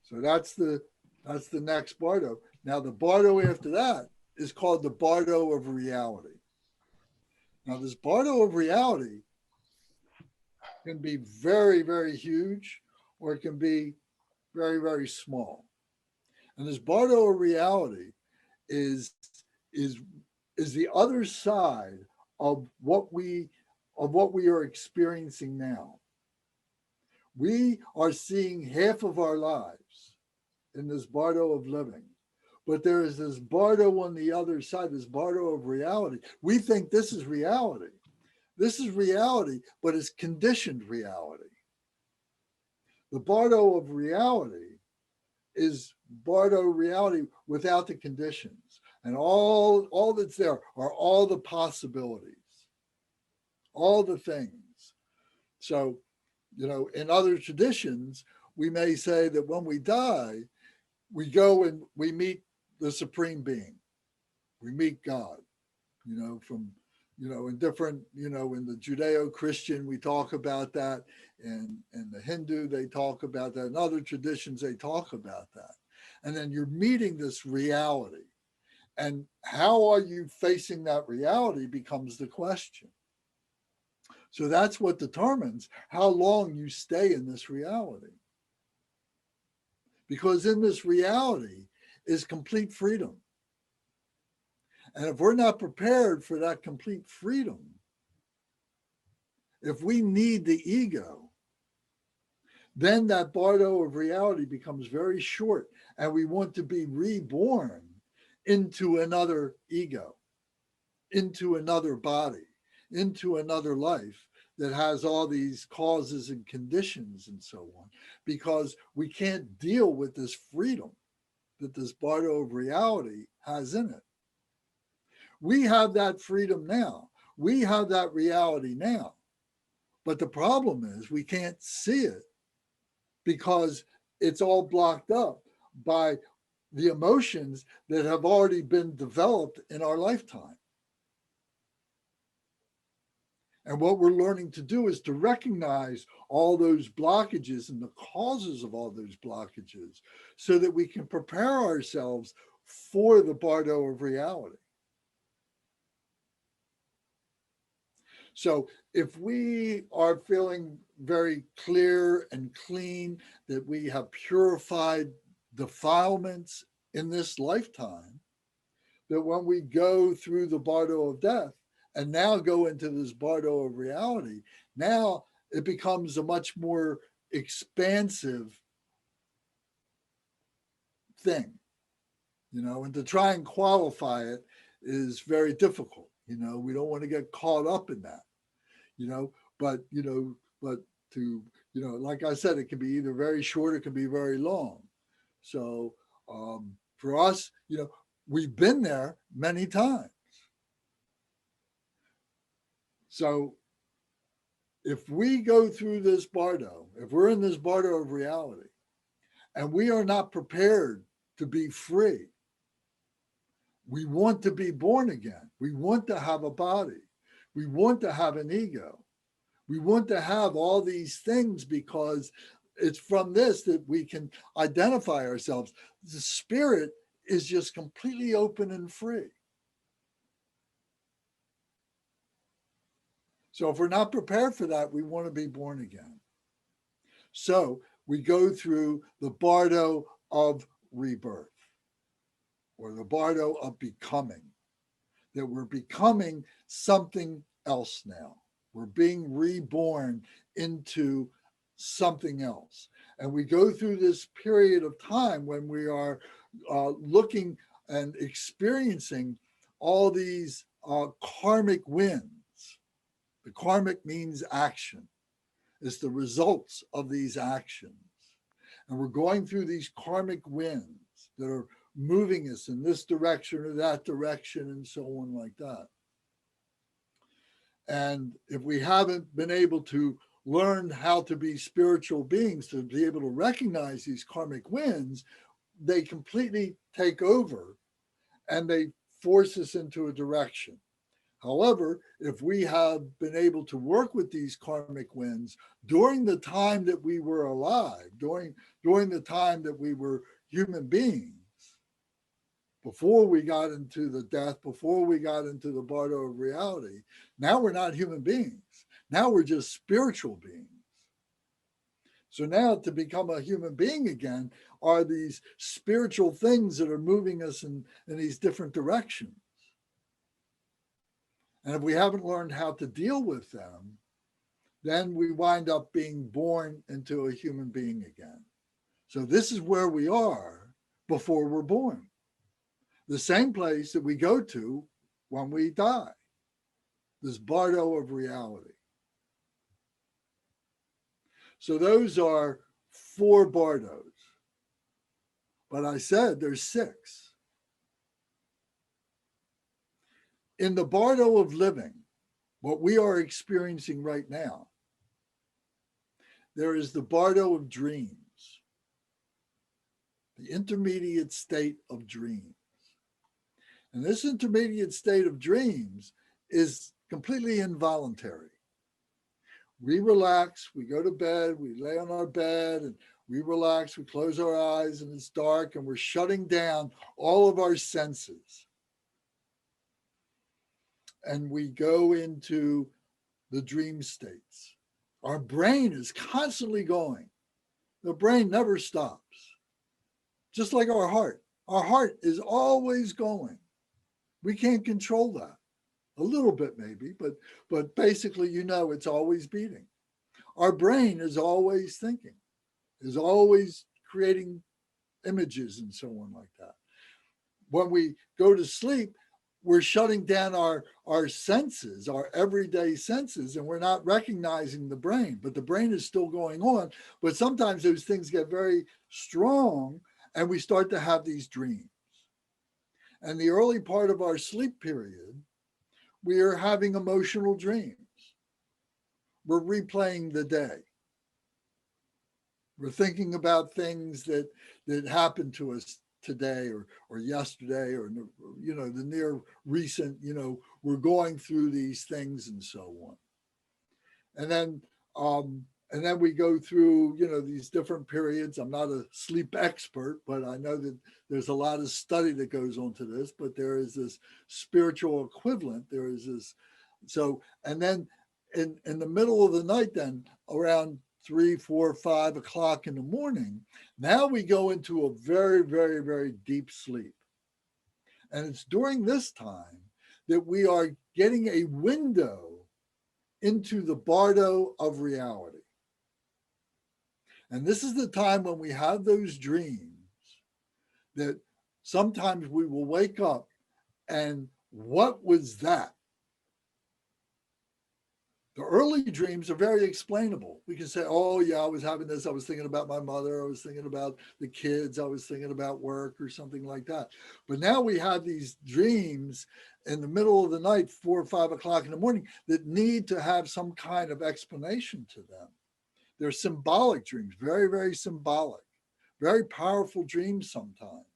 So that's the next bardo. Now the bardo after that is called the bardo of reality. Now this bardo of reality can be very, very huge, or it can be very, very small. And this bardo of reality is the other side of what we are experiencing now. We are seeing half of our lives in this bardo of living, but there is this bardo on the other side, this bardo of reality. We think this is reality. This is reality, but it's conditioned reality. The bardo of reality is bardo reality without the conditions. And all that's there are all the possibilities, all the things. So, in other traditions, we may say that when we die, we go and we meet the Supreme Being. We meet God, in different, in the Judeo-Christian, we talk about that. And the Hindu, they talk about that. In other traditions, they talk about that. And then you're meeting this reality. And how are you facing that reality becomes the question. So that's what determines how long you stay in this reality. Because in this reality is complete freedom. And if we're not prepared for that complete freedom, if we need the ego, then that bardo of reality becomes very short, and we want to be reborn into another ego, into another body, into another life that has all these causes and conditions and so on, because we can't deal with this freedom that this bardo of reality has in it. We have that freedom now. We have that reality now. But the problem is we can't see it because it's all blocked up by the emotions that have already been developed in our lifetime. And what we're learning to do is to recognize all those blockages and the causes of all those blockages so that we can prepare ourselves for the bardo of reality. So if we are feeling very clear and clean that we have purified defilements in this lifetime, that when we go through the bardo of death and now go into this bardo of reality, now it becomes a much more expansive thing, you know, and to try and qualify it is very difficult. You know, we don't want to get caught up in that, you know, but to, you know, like I said, it can be either very short, it can be very long. So for us, you know, we've been there many times. So if we go through this bardo, if we're in this bardo of reality, and we are not prepared to be free, we want to be born again. We want to have a body. We want to have an ego. We want to have all these things because it's from this that we can identify ourselves. The spirit is just completely open and free. So if we're not prepared for that, we want to be born again. So we go through the bardo of rebirth, or the bardo of becoming, that we're becoming something else now. We're being reborn into something else. And we go through this period of time when we are looking and experiencing all these karmic winds. The karmic means action. It's the results of these actions. And we're going through these karmic winds that are moving us in this direction or that direction and so on like that. And if we haven't been able to learn how to be spiritual beings, to be able to recognize these karmic winds, they completely take over and they force us into a direction. However, if we have been able to work with these karmic winds during the time that we were alive, during the time that we were human beings, before we got into the death, before we got into the bardo of reality, now we're not human beings. Now we're just spiritual beings. So now to become a human being again are these spiritual things that are moving us in these different directions. And if we haven't learned how to deal with them, then we wind up being born into a human being again. So this is where we are before we're born. The same place that we go to when we die, this bardo of reality. So those are 4 bardos. But I said there's 6. In the bardo of living, what we are experiencing right now, there is the bardo of dreams, the intermediate state of dreams. And this intermediate state of dreams is completely involuntary. We relax, we go to bed, we lay on our bed and we relax, we close our eyes and it's dark and we're shutting down all of our senses. And we go into the dream states. Our brain is constantly going. The brain never stops. Just like our heart. Our heart is always going. We can't control that. A little bit maybe, but basically, you know, it's always beating. Our brain is always thinking, is always creating images and so on like that. When we go to sleep, we're shutting down our senses, our everyday senses, and we're not recognizing the brain, but the brain is still going on. But sometimes those things get very strong and we start to have these dreams. And the early part of our sleep period, we are having emotional dreams. We're replaying the day. We're thinking about things that happened to us today or yesterday or, you know, the near recent, you know, we're going through these things and so on. And then we go through, you know, these different periods. I'm not a sleep expert, but I know that there's a lot of study that goes on to this, but there is this spiritual equivalent. There is this, so, and then in the middle of the night, then around 3, 4, 5 o'clock in the morning, now we go into a very, very, very deep sleep. And it's during this time that we are getting a window into the bardo of reality. And this is the time when we have those dreams that sometimes we will wake up and what was that? The early dreams are very explainable. We can say, oh yeah, I was having this. I was thinking about my mother. I was thinking about the kids. I was thinking about work or something like that. But now we have these dreams in the middle of the night, 4 or 5 o'clock in the morning, that need to have some kind of explanation to them. They're symbolic dreams, very, very symbolic, very powerful dreams sometimes.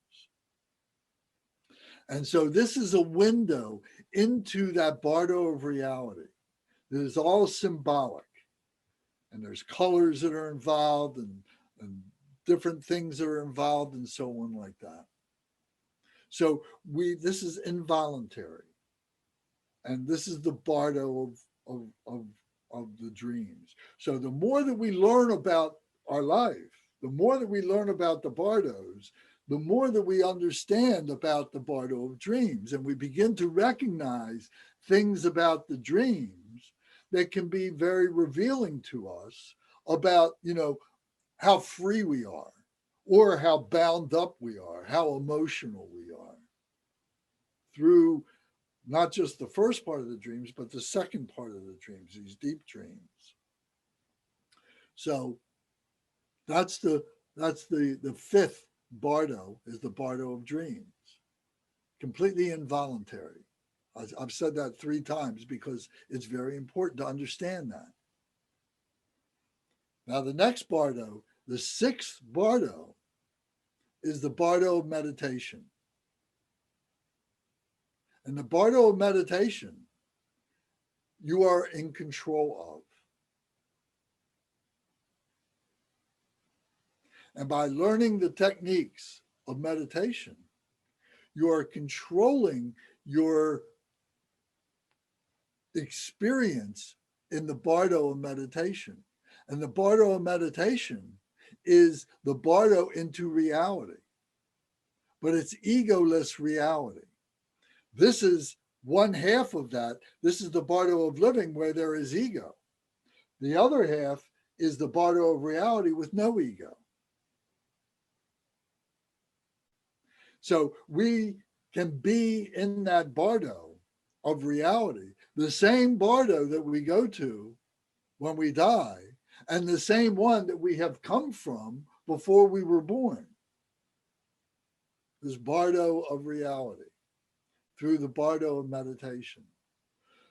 And so this is a window into that bardo of reality. It is all symbolic, and there's colors that are involved and different things that are involved and so on like that. So this is involuntary, and this is the bardo of the dreams. So the more that we learn about our life, the more that we learn about the bardos, the more that we understand about the bardo of dreams, and we begin to recognize things about the dreams that can be very revealing to us about, how free we are, or how bound up we are, how emotional we are, through not just the first part of the dreams, but the second part of the dreams, these deep dreams. So that's the fifth bardo, is the bardo of dreams, completely involuntary. I've said that 3 times because it's very important to understand that. Now, the next bardo, the 6th bardo, is the bardo of meditation. And the bardo of meditation, you are in control of. And by learning the techniques of meditation, you are controlling your experience in the bardo of meditation. And the bardo of meditation is the bardo into reality, but it's egoless reality. This is one half of that. This is the bardo of living where there is ego. The other half is the bardo of reality with no ego. So we can be in that bardo of reality, the same bardo that we go to when we die, and the same one that we have come from before we were born. This bardo of reality through the bardo of meditation.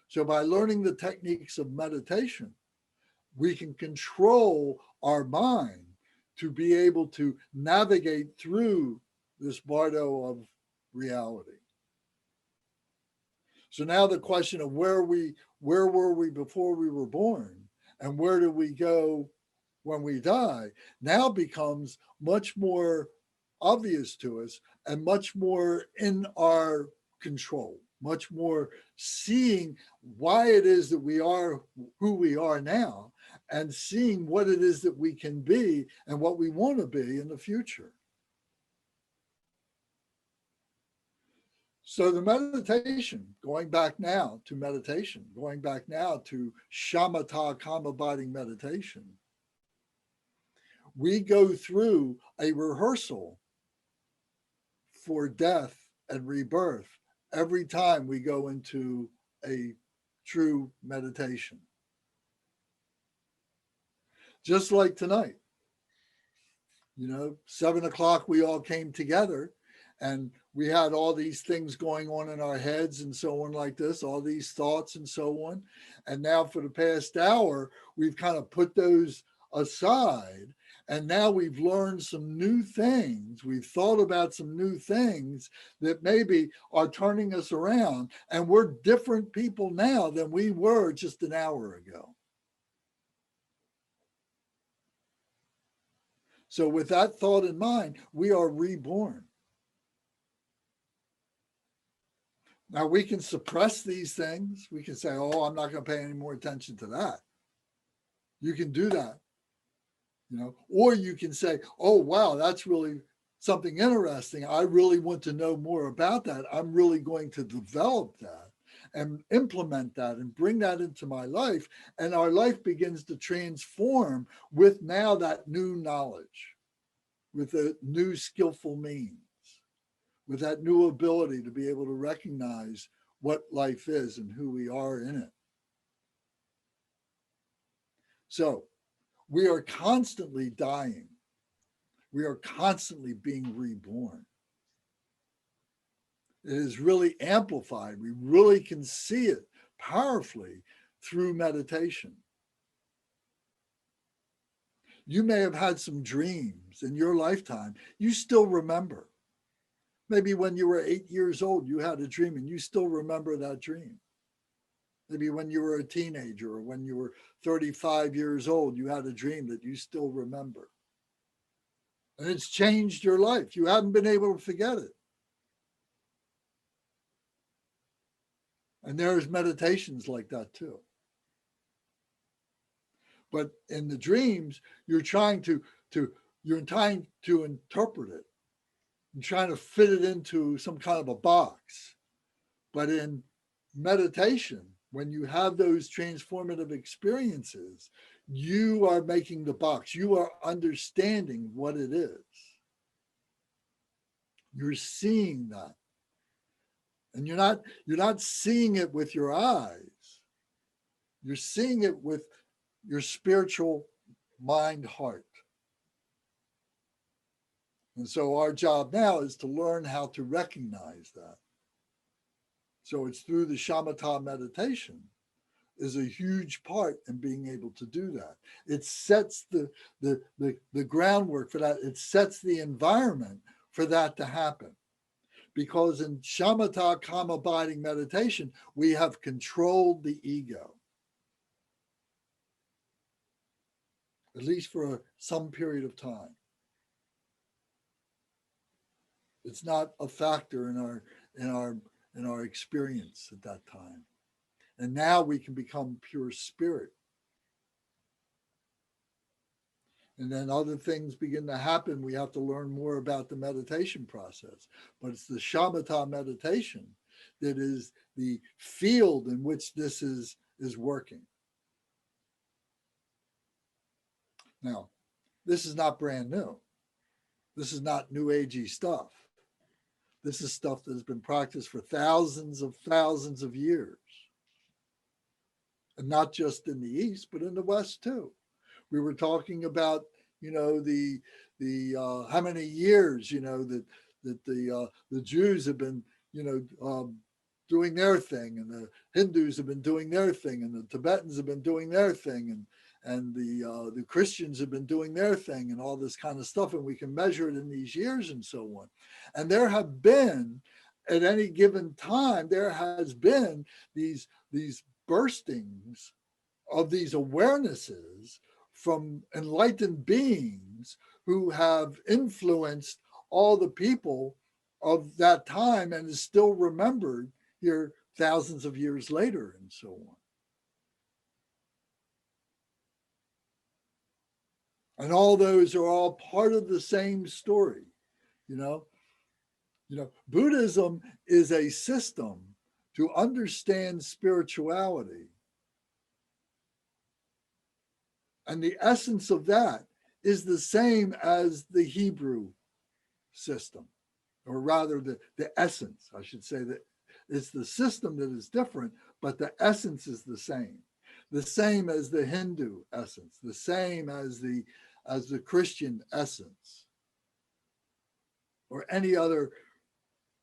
So by learning the techniques of meditation, we can control our mind to be able to navigate through this bardo of reality. So now the question of where were we before we were born, and where do we go when we die, now becomes much more obvious to us and much more in our control, much more seeing why it is that we are who we are now, and seeing what it is that we can be and what we want to be in the future. So the meditation, going back now to meditation, going back now to shamatha, calm abiding meditation, we go through a rehearsal for death and rebirth every time we go into a true meditation. Just like tonight, 7 o'clock, we all came together and we had all these things going on in our heads and so on like this, all these thoughts and so on. And now for the past hour, we've kind of put those aside. And now we've learned some new things. We've thought about some new things that maybe are turning us around. And we're different people now than we were just an hour ago. So with that thought in mind, we are reborn. Now we can suppress these things. We can say, oh, I'm not going to pay any more attention to that. You can do that. Or you can say, oh, wow, that's really something interesting. I really want to know more about that. I'm really going to develop that and implement that and bring that into my life. And our life begins to transform with now that new knowledge, with a new skillful means. with that new ability to be able to recognize what life is and who we are in it. So we are constantly dying. We are constantly being reborn. It is really amplified. We really can see it powerfully through meditation. You may have had some dreams in your lifetime you still remember. Maybe when you were 8 years old, you had a dream and you still remember that dream. Maybe when you were a teenager or when you were 35 years old, you had a dream that you still remember. And it's changed your life. You haven't been able to forget it. And there's meditations like that too. But in the dreams, you're trying to interpret it. You're trying to fit it into some kind of a box. But in meditation, when you have those transformative experiences, you are making the box. You are understanding what it is. You're seeing that. And you're not seeing it with your eyes. You're seeing it with your spiritual mind, heart. And so our job now is to learn how to recognize that. So it's through the shamatha meditation is a huge part in being able to do that. It sets the groundwork for that. It sets the environment for that to happen. Because in shamatha, calm abiding meditation, we have controlled the ego. At least for some period of time. It's not a factor in our experience at that time. And now we can become pure spirit. And then other things begin to happen. We have to learn more about the meditation process. But it's the shamatha meditation that is the field in which this is working. Now, this is not brand new. This is not new agey stuff. This is stuff that has been practiced for thousands of years. And not just in the East, but in the West too. We were talking about, the how many years, that the Jews have been, doing their thing, and the Hindus have been doing their thing, and the Tibetans have been doing their thing, and the Christians have been doing their thing, and all this kind of stuff, and we can measure it in these years and so on. And there have been, at any given time, there has been these burstings of these awarenesses from enlightened beings who have influenced all the people of that time and is still remembered here thousands of years later and so on. And all those are all part of the same story, Buddhism is a system to understand spirituality. And the essence of that is the same as the Hebrew system, or rather the essence, I should say, that it's the system that is different, but the essence is the same as the Hindu essence, the same as the Christian essence, or any other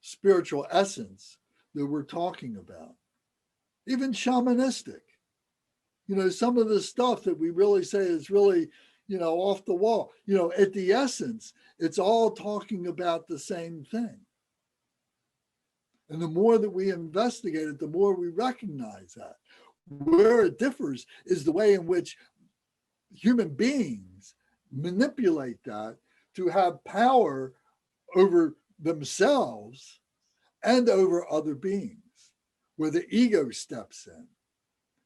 spiritual essence that we're talking about. Even shamanistic. Some of the stuff that we really say is really, off the wall. At the essence, it's all talking about the same thing. And the more that we investigate it, the more we recognize that. Where it differs is the way in which human beings manipulate that to have power over themselves and over other beings, where the ego steps in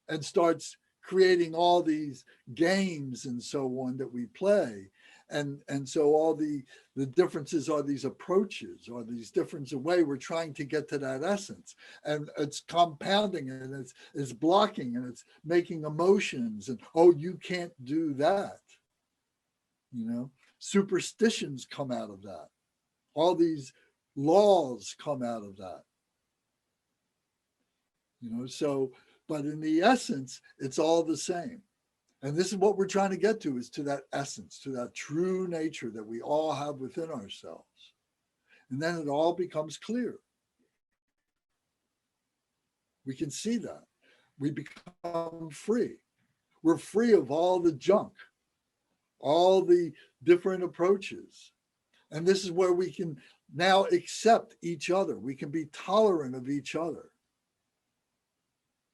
and starts creating all these games and so on that we play. And so all the differences are these approaches, or these different way we're trying to get to that essence. And it's compounding, and it's blocking, and it's making emotions, and, oh, you can't do that. Superstitions come out of that. All these laws come out of that. So, but in the essence, it's all the same. And this is what we're trying to get to, is to that essence, to that true nature that we all have within ourselves. And then it all becomes clear. We can see that. We become free. We're free of all the junk, all the different approaches. And this is where we can now accept each other. We can be tolerant of each other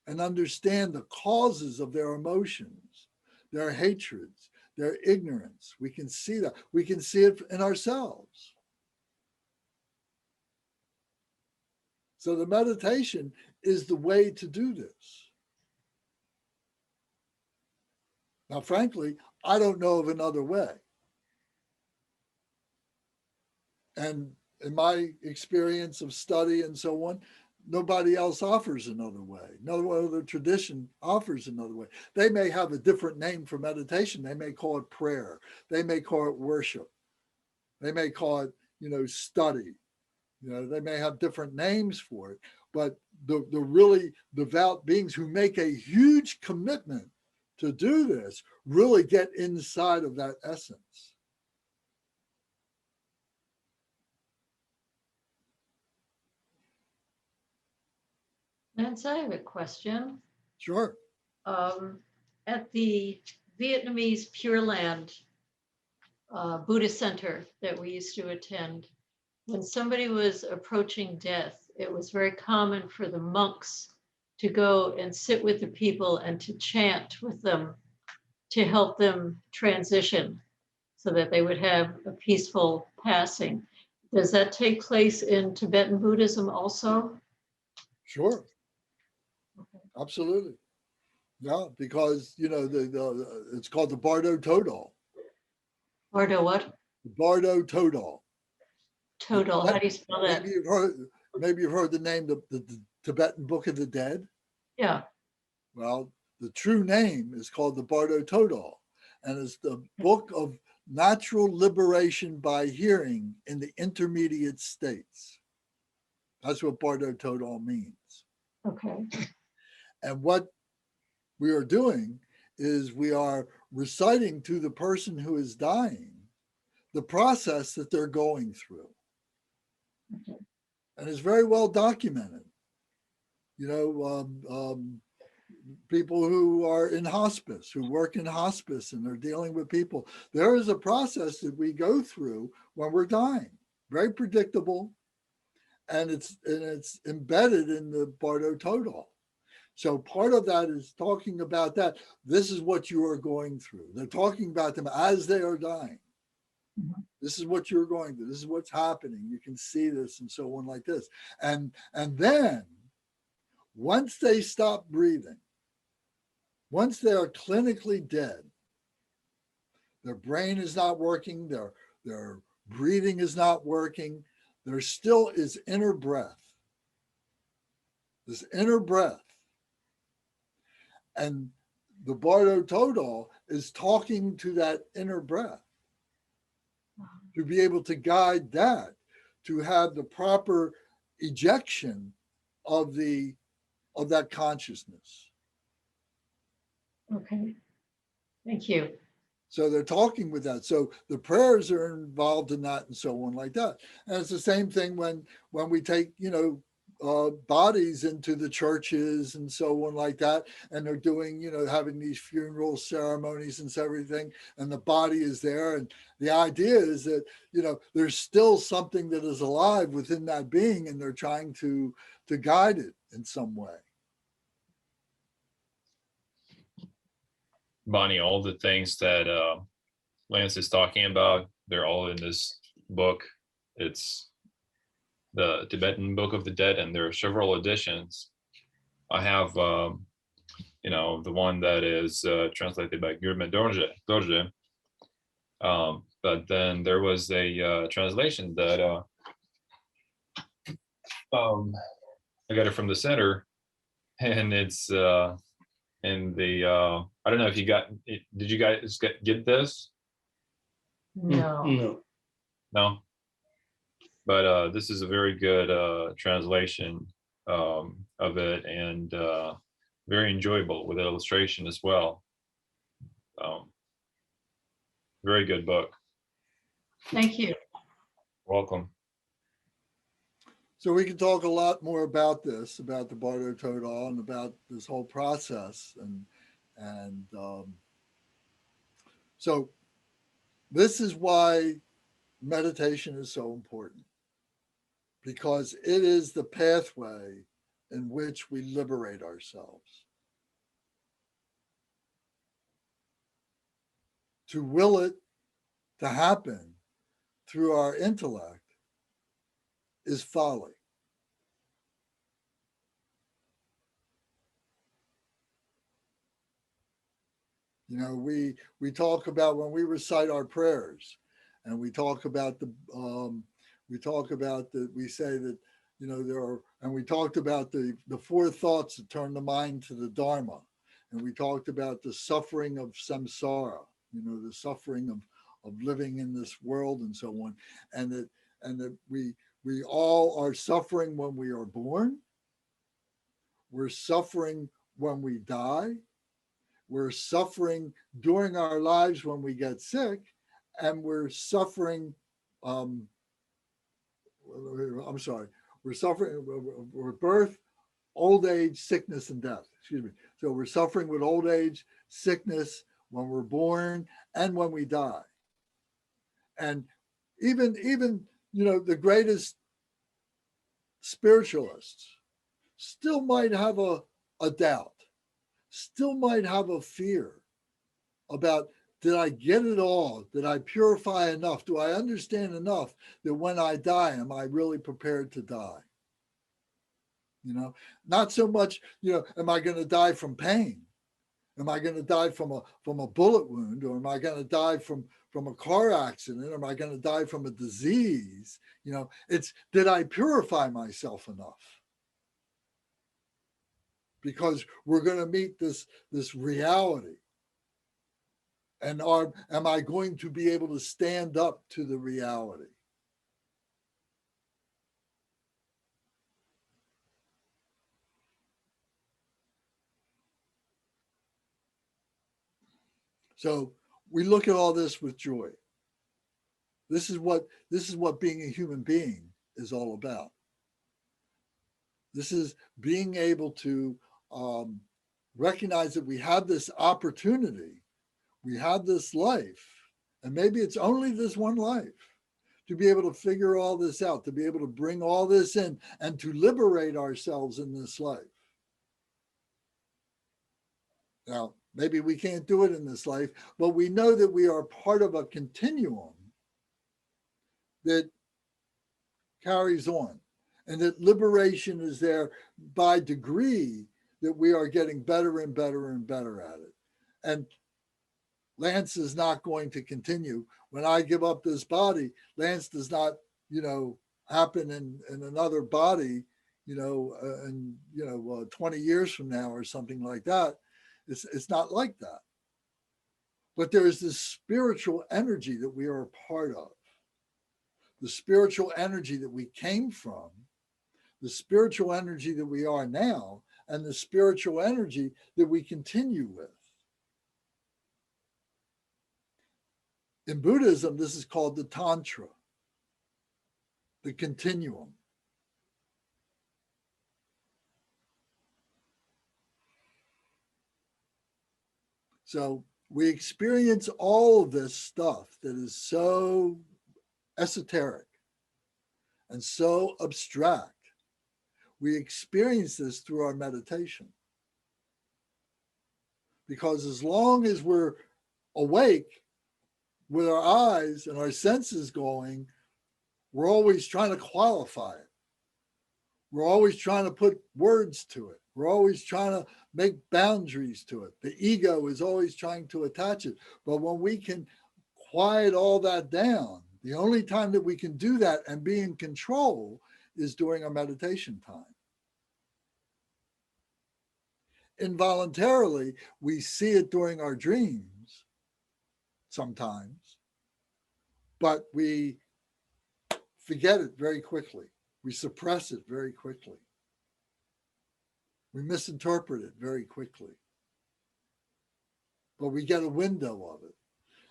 and understand the causes of their emotions, their hatreds, their ignorance. We can see that. We can see it in ourselves. So the meditation is the way to do this. Now, frankly, I don't know of another way. And in my experience of study and so on, nobody else offers another way. No other tradition offers another way. They may have a different name for meditation. They may call it prayer. They may call it worship. They may call it, study. They may have different names for it. But the really devout beings who make a huge commitment to do this really get inside of that essence. Lance, I have a question. Sure. At the Vietnamese Pure Land Buddhist center that we used to attend, when somebody was approaching death, it was very common for the monks to go and sit with the people and to chant with them to help them transition so that they would have a peaceful passing. Does that take place in Tibetan Buddhism also? Sure. Absolutely. Yeah, because, it's called the Bardo Todal. Bardo what? Bardo Todal. Total. How do you spell that? Maybe you've heard the name, the Tibetan Book of the Dead. Yeah. Well, the true name is called the Bardo Todal, and it's the book of natural liberation by hearing in the intermediate states. That's what Bardo Todal means. Okay. And what we are doing is we are reciting to the person who is dying the process that they're going through. Okay. And it's very well documented. People who are in hospice, who work in hospice and they're dealing with people, there is a process that we go through when we're dying, very predictable. And it's embedded in the Bardo Todal. So part of that is talking about that. This is what you are going through. They're talking about them as they are dying. Mhm. This is what you're going through. This is what's happening. You can see this and so on like this. And then once they stop breathing, once they are clinically dead, their brain is not working, their breathing is not working, there still is inner breath. This inner breath. And the Bardo Todal is talking to that inner breath to be able to guide that, to have the proper ejection of that consciousness. Okay. Thank you. So they're talking with that. So the prayers are involved in that and so on like that. And it's the same thing when we take, bodies into the churches and so on like that. And they're doing, having these funeral ceremonies and everything. And the body is there. And the idea is that, there's still something that is alive within that being, and they're trying to guide it in some way. Bonnie, all the things that Lance is talking about, they're all in this book. It's the Tibetan Book of the Dead, and there are several editions. I have, the one that is translated by Gurme Dorje. But then there was a translation that I got it from the center, and it's in the I don't know if you got it. Did you guys get this? No. No. No, but this is a very good translation of it, and very enjoyable with illustration as well. Very good book. Thank you. Welcome. So we can talk a lot more about this, about the Bardo Toda, and about this whole process. And so this is why meditation is so important, because it is the pathway in which we liberate ourselves. To will it to happen through our intellect is folly. You know, we talk about when we recite our prayers, and we talk about we say that, you know, there are, and we talked about the four thoughts that turn the mind to the Dharma, and we talked about the suffering of samsara, you know, the suffering of living in this world and so on, and that we all are suffering when we are born. We're suffering when we die. We're suffering during our lives when we get sick, and we're suffering, we're suffering with birth, old age, sickness, and death. Excuse me. So we're suffering with old age, sickness, when we're born, and when we die. And even you know, the greatest spiritualists still might have a doubt, still might have a fear about, did I get it all? Did I purify enough? Do I understand enough that when I die, am I really prepared to die? You know, not so much, you know, am I going to die from pain? Am I going to die from a bullet wound? Or am I going to die from a car accident? Or am I going to die from a disease? You know, it's, did I purify myself enough? Because we're going to meet this reality. And am I going to be able to stand up to the reality? So we look at all this with joy. This is what being a human being is all about. This is being able to recognize that we have this opportunity, we have this life, and maybe it's only this one life, to be able to figure all this out, to be able to bring all this in and to liberate ourselves in this life. Now, maybe we can't do it in this life, but we know that we are part of a continuum that carries on, and that liberation is there by degree, that we are getting better and better and better at it. And Lance is not going to continue. When I give up this body, Lance does not, you know, happen in another body, you know, 20 years from now or something like that. It's not like that. But there is this spiritual energy that we are a part of. The spiritual energy that we came from, the spiritual energy that we are now, and the spiritual energy that we continue with. In Buddhism, this is called the Tantra, the continuum. So we experience all of this stuff that is so esoteric and so abstract. We experience this through our meditation. Because as long as we're awake with our eyes and our senses going, we're always trying to qualify it. We're always trying to put words to it. We're always trying to make boundaries to it. The ego is always trying to attach it. But when we can quiet all that down, the only time that we can do that and be in control is during our meditation time. Involuntarily, we see it during our dreams sometimes, but we forget it very quickly. We suppress it very quickly. We misinterpret it very quickly. But we get a window of it.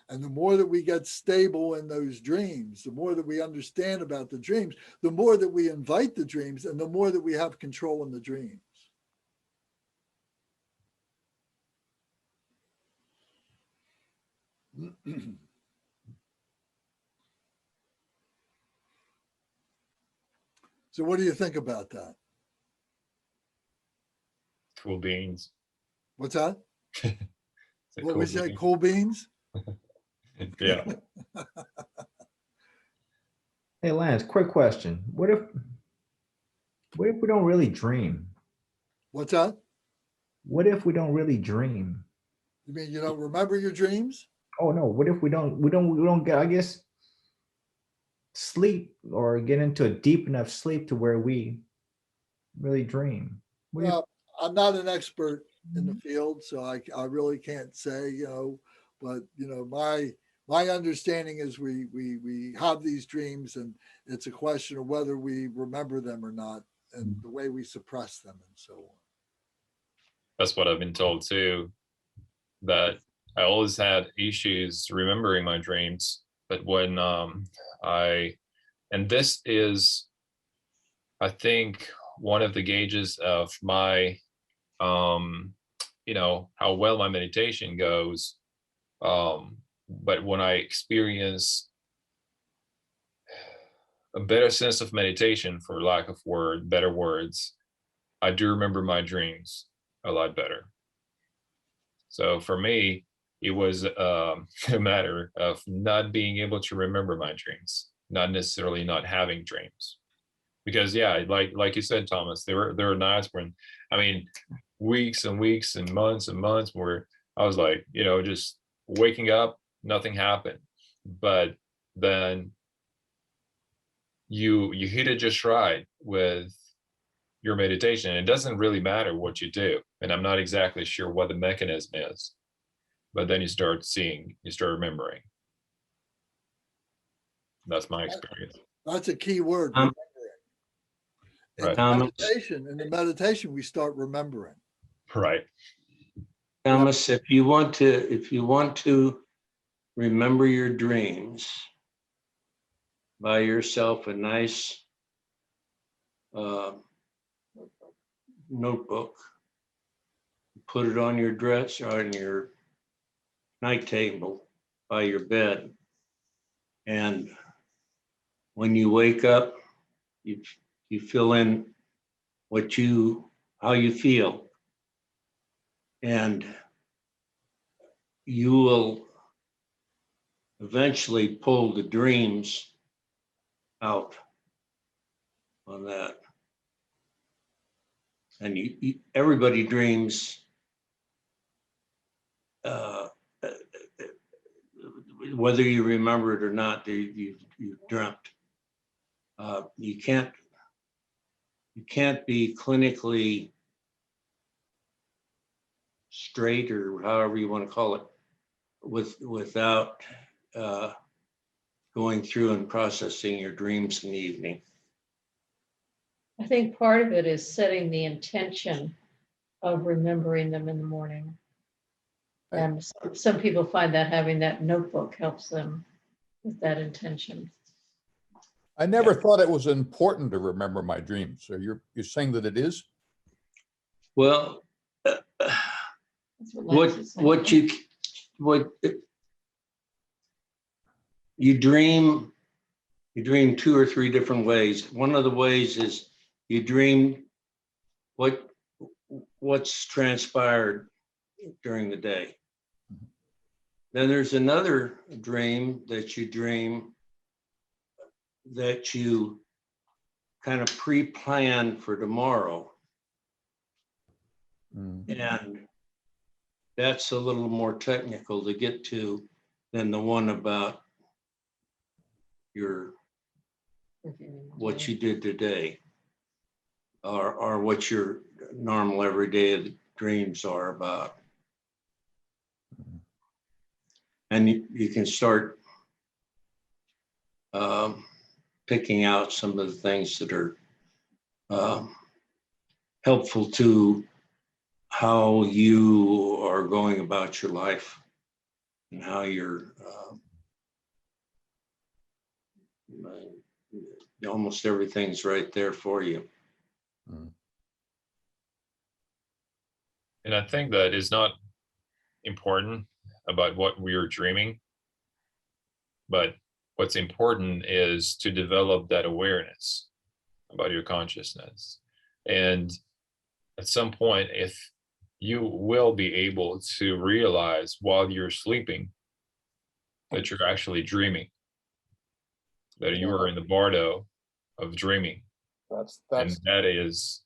And the more that we get stable in those dreams, the more that we understand about the dreams, the more that we invite the dreams, and the more that we have control in the dreams. So what do you think about that? Cool beans. What's that? It's a What cool we say, bean. cool beans? Yeah. Hey, Lance, quick question. What if we don't really dream? What's that? What if we don't really dream? You mean you don't remember your dreams? Oh no, what if we don't get, I guess, sleep or get into a deep enough sleep to where we really dream? What do you- Well, I'm not an expert in the field, so I really can't say, but my understanding is we have these dreams, and it's a question of whether we remember them or not, and the way we suppress them and so on. That's what I've been told too, that I always had issues remembering my dreams. But when and this is, I think, one of the gauges of my, how well my meditation goes. But when I experience a better sense of meditation, for lack of better words, I do remember my dreams a lot better. So for me, it was a matter of not being able to remember my dreams, not necessarily not having dreams. Because yeah, like you said, Thomas, there were nights when, I mean, weeks and weeks and months where I was like, just waking up, nothing happened. But then you hit it just right with your meditation. It doesn't really matter what you do. And I'm not exactly sure what the mechanism is, but then you start remembering. That's my experience. That's a key word, remembering. Right. In the meditation, we start remembering. Right. Thomas, if you want to remember your dreams, buy yourself a nice notebook, put it on your dresser, on your night table by your bed, and when you wake up, you fill in how you feel, and you will eventually pull the dreams out on that. And everybody dreams, whether you remember it or not, you dreamt. You can't be clinically straight, or however you want to call it, without going through and processing your dreams in the evening. I think part of it is setting the intention of remembering them in the morning. And some people find that having that notebook helps them with that intention. I never thought it was important to remember my dreams. So you're saying that it is? Well, That's Lance is saying. what you dream 2 or 3 different ways. One of the ways is you dream what's transpired during the day. Then there's another dream that you dream that you kind of pre-plan for tomorrow. And that's a little more technical to get to than the one about what you did today, or what your normal everyday dreams are about. And you can start picking out some of the things that are helpful to how you are going about your life and how you're almost everything's right there for you. And I think that is not important about what we are dreaming, but what's important is to develop that awareness about your consciousness. And at some point, if you will be able to realize while you're sleeping that you're actually dreaming, that you are in the bardo of dreaming. And that is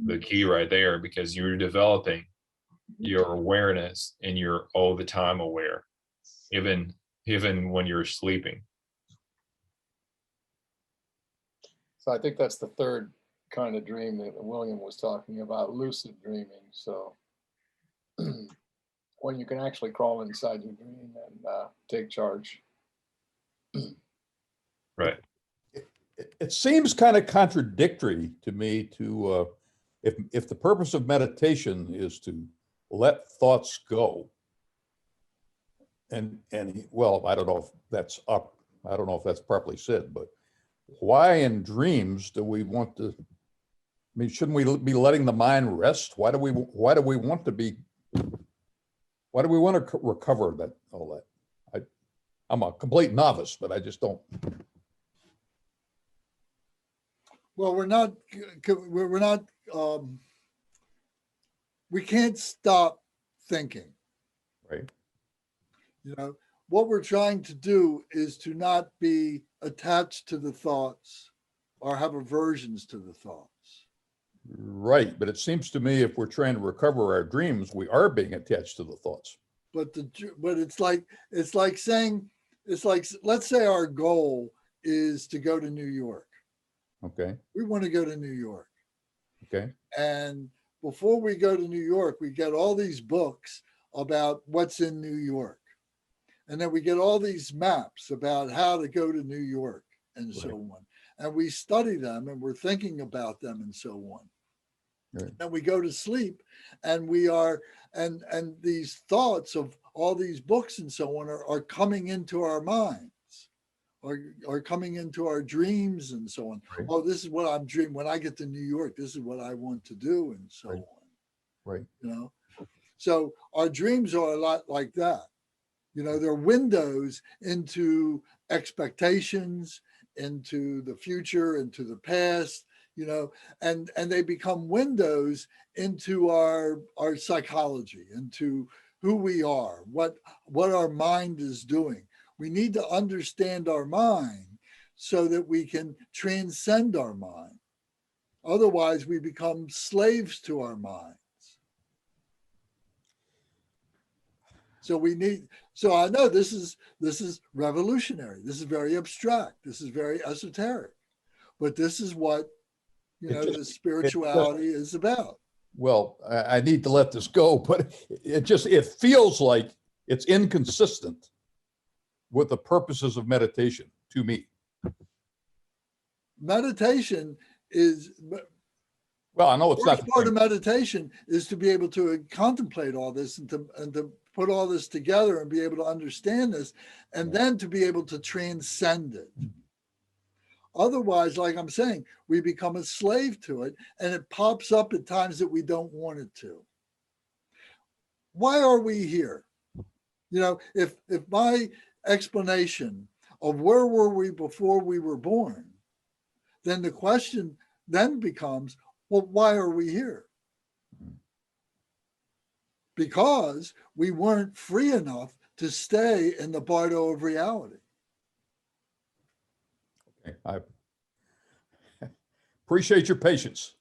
the key right there, because you're developing your awareness and you're all the time aware, even when you're sleeping. So I think that's the third kind of dream that William was talking about, lucid dreaming. So when you can actually crawl inside your dream and take charge. Right. It seems kind of contradictory to me to, if the purpose of meditation is to let thoughts go, and well, I don't know if that's up, I don't know if that's properly said, but why in dreams do we want to, I mean, shouldn't we be letting the mind rest? Why do we want to recover that, all that? I'm a complete novice, but I just don't. Well, we can't stop thinking. Right. You know, what we're trying to do is to not be attached to the thoughts or have aversions to the thoughts. Right, but it seems to me if we're trying to recover our dreams, we are being attached to the thoughts. But it's like saying, it's like, let's say our goal is to go to New York. Okay. We want to go to New York. Okay. And before we go to New York, we get all these books about what's in New York. And then we get all these maps about how to go to New York and so on. And we study them and we're thinking about them and so on. Right. And we go to sleep and we are, and these thoughts of all these books and so on are coming into our minds, are coming into our dreams and so on. Right. Oh, this is what I'm dreaming. When I get to New York, this is what I want to do and so on. Right. You know, so our dreams are a lot like that. You know, they're windows into expectations, into the future, into the past, you know, and they become windows into our psychology, into who we are, what our mind is doing. We need to understand our mind so that we can transcend our mind. Otherwise, we become slaves to our minds. So I know this is revolutionary. This is very abstract. This is very esoteric, but this is what, you know, the spirituality is about. Well, I need to let this go, but it feels like it's inconsistent with the purposes of meditation to me. Meditation is, well, I know it's not. Part of meditation is to be able to contemplate all this and to put all this together and be able to understand this, and then to be able to transcend it. Otherwise, like I'm saying, we become a slave to it, and it pops up at times that we don't want it to. Why are we here? You know, if my explanation of where were we before we were born, then the question then becomes, well, why are we here? Because we weren't free enough to stay in the bardo of reality. Okay. I appreciate your patience.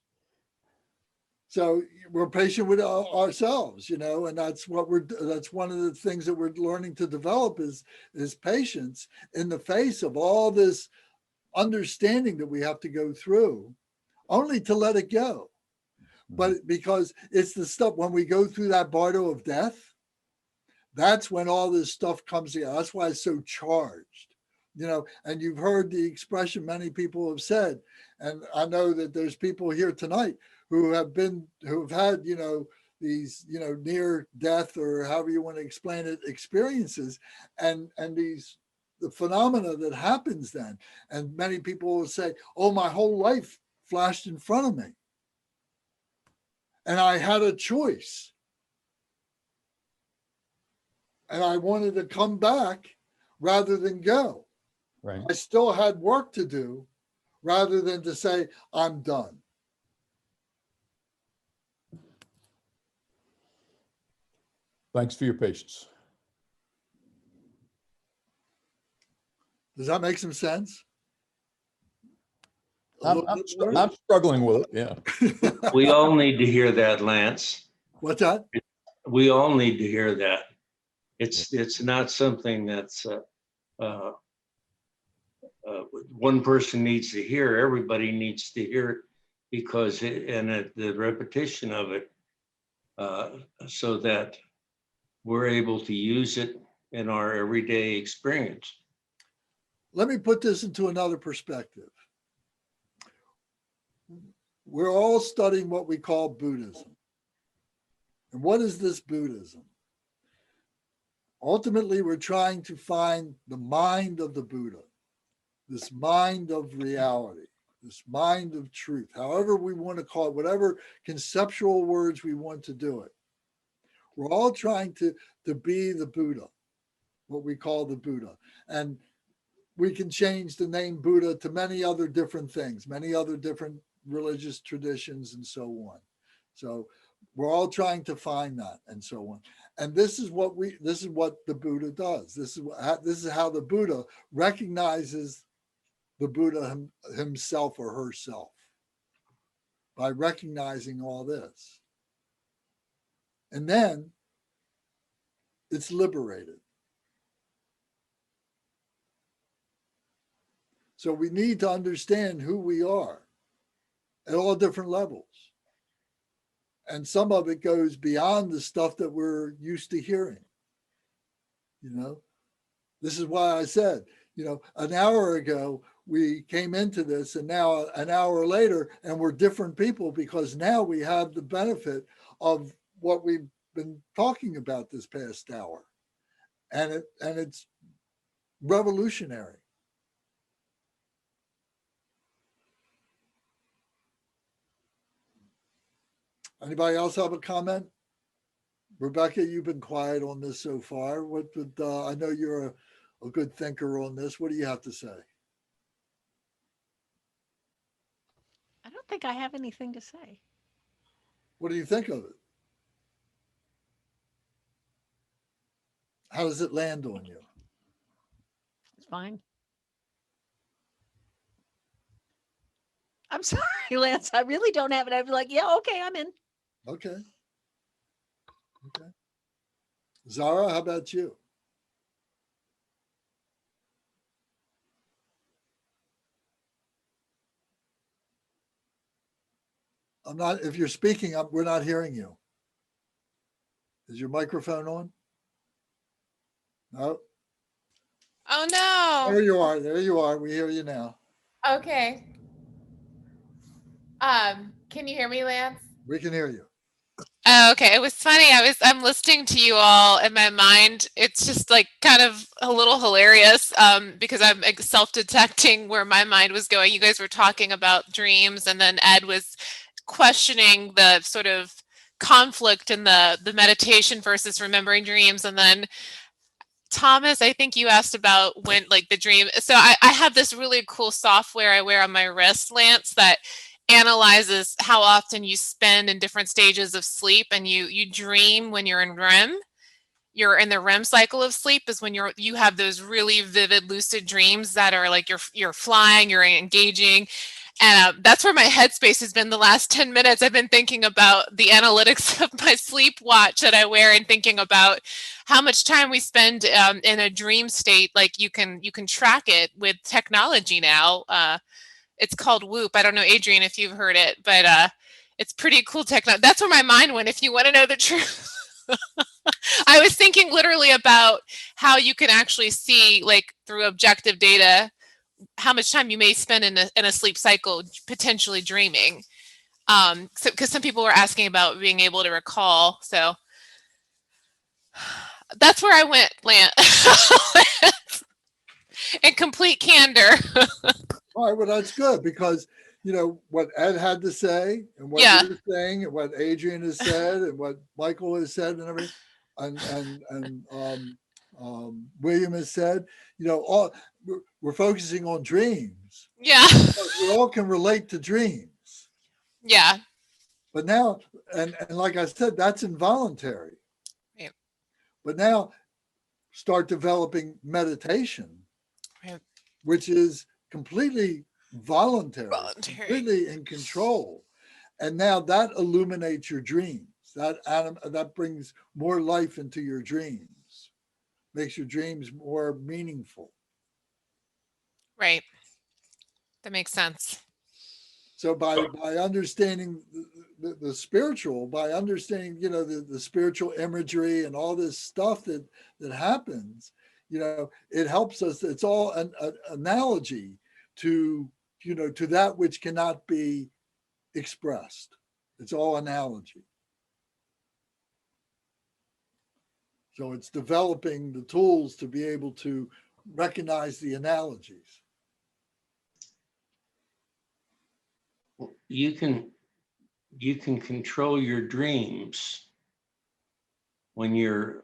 So we're patient with ourselves, you know, and that's one of the things that we're learning to develop is patience in the face of all this understanding that we have to go through, only to let it go. But because it's the stuff, when we go through that bardo of death, that's when all this stuff comes together. That's why it's so charged. you know, and you've heard the expression many people have said, and I know that there's people here tonight who've had, you know, these, you know, near death or however you want to explain it, experiences, and these, the phenomena that happens then. And many people will say, oh, my whole life flashed in front of me. And I had a choice. And I wanted to come back rather than go. Right. I still had work to do rather than to say, I'm done. Thanks for your patience. Does that make some sense? A I'm, little I'm, bit str- more? I'm struggling with it. Yeah. We all need to hear that, Lance. What's that? We all need to hear that. It's not something that's one person needs to hear. Everybody needs to hear it because the repetition of it, so that we're able to use it in our everyday experience. Let me put this into another perspective. We're all studying what we call Buddhism. And what is this Buddhism? Ultimately, we're trying to find the mind of the Buddha, this mind of reality, this mind of truth, however we want to call it, whatever conceptual words we want to do it. We're all trying to be the Buddha, what we call the Buddha. And we can change the name Buddha to many other different things, many other different religious traditions and so on. So we're all trying to find that and so on. And this is what the Buddha does. This is how the Buddha recognizes the Buddha himself or herself, by recognizing all this. And then it's liberated. So we need to understand who we are at all different levels. And some of it goes beyond the stuff that we're used to hearing. You know, this is why I said, you know, an hour ago, we came into this, and now an hour later, and we're different people because now we have the benefit of what we've been talking about this past hour. And it's revolutionary. Anybody else have a comment? Rebecca, you've been quiet on this so far. What would I know you're a good thinker on this. What do you have to say? I don't think I have anything to say. What do you think of it? How does it land on you? It's fine. I'm sorry, Lance. I really don't have it. I'd be like, yeah, okay, I'm in. Okay. Okay. Zara, how about you? I'm not, if you're speaking, we're not hearing you. Is your microphone on? No. Oh no. There you are. There you are. We hear you now. Okay. Can you hear me, Lance? We can hear you. Oh, okay. It was funny. I'm listening to you all in my mind. It's just like kind of a little hilarious because I'm self-detecting where my mind was going. You guys were talking about dreams, and then Ed was questioning the sort of conflict in the meditation versus remembering dreams. And then Thomas, I think you asked about when, like, the dream. So I have this really cool software I wear on my wrist, Lance, that analyzes how often you spend in different stages of sleep, and you dream when you're in REM. You're in the REM cycle of sleep is when you have those really vivid lucid dreams that are like you're flying, you're engaging. And that's where my headspace has been the last 10 minutes. I've been thinking about the analytics of my sleep watch that I wear and thinking about how much time we spend in a dream state. Like you can track it with technology now. It's called Whoop. I don't know, Adrian, if you've heard it, but it's pretty cool technology. That's where my mind went, if you want to know the truth. I was thinking literally about how you can actually see, like, through objective data how much time you may spend in a sleep cycle potentially dreaming. So because some people were asking about being able to recall, so that's where I went, Lance. In complete candor. All right, well, that's good because, you know, what Ed had to say and what Yeah. you're saying and what Adrian has said and what Michael has said and everything, and William has said, you know, all we're focusing on dreams. Yeah. We all can relate to dreams. Yeah. But now, and like I said, that's involuntary. Right. But now start developing meditation, Right. which is completely voluntary, Voluntary. completely in control. And now that illuminates your dreams. That brings more life into your dreams, makes your dreams more meaningful. Right. That makes sense. So by understanding the spiritual, by understanding, you know, the spiritual imagery and all this stuff that happens, you know, it helps us. It's all an analogy to, you know, to that which cannot be expressed. It's all analogy. So it's developing the tools to be able to recognize the analogies. You can control your dreams when you're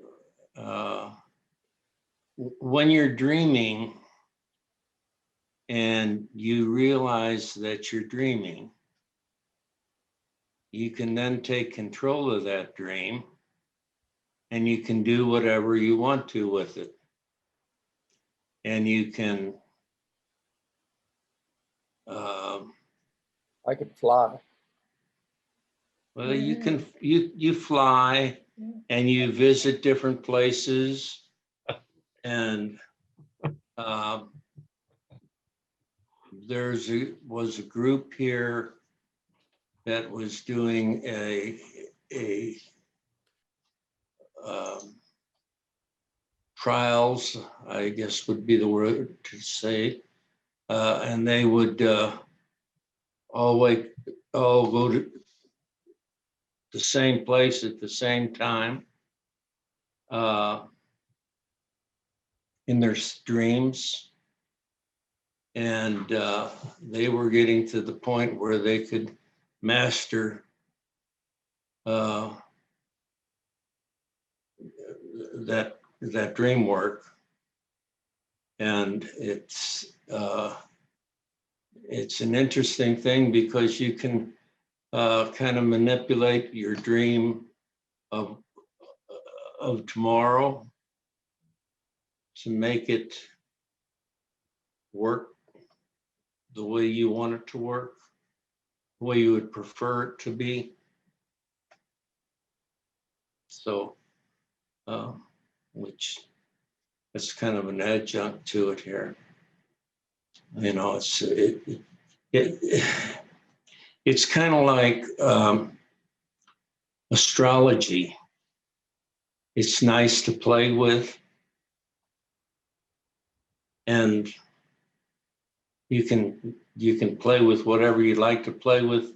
dreaming and you realize that you're dreaming. You can then take control of that dream and you can do whatever you want to with it. And you can I could fly. well, you fly and you visit different places, and was a group here that was doing a trials, I guess would be the word to say, and they would all go to the same place at the same time in their dreams. And they were getting to the point where they could master that dream work. And it's an interesting thing because you can kind of manipulate your dream of tomorrow to make it work the way you want it to work, the way you would prefer it to be. So, which is kind of an adjunct to it here. You know, it's kind of like astrology. It's nice to play with, and you can play with whatever you like to play with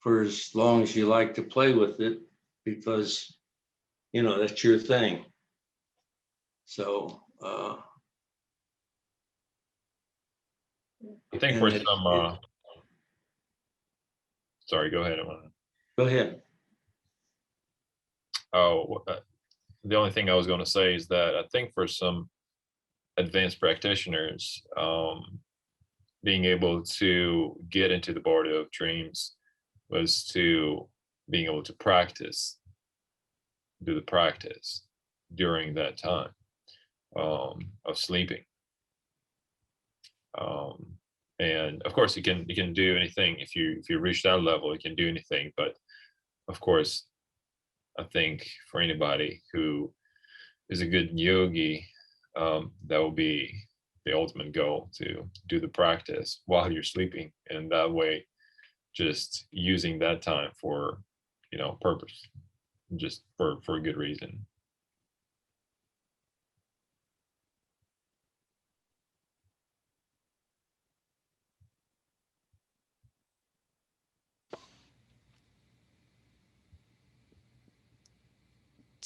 for as long as you like to play with it, because you know that's your thing. So I think for some sorry, go ahead. Go ahead. Oh, the only thing I was going to say is that I think for some advanced practitioners, being able to get into the body of dreams was to being able to do the practice during that time of sleeping. And of course, you can do anything if you reach that level. You can do anything, but of course, I think for anybody who is a good yogi, that will be the ultimate goal, to do the practice while you're sleeping, and that way, just using that time for, you know, purpose, just for a good reason.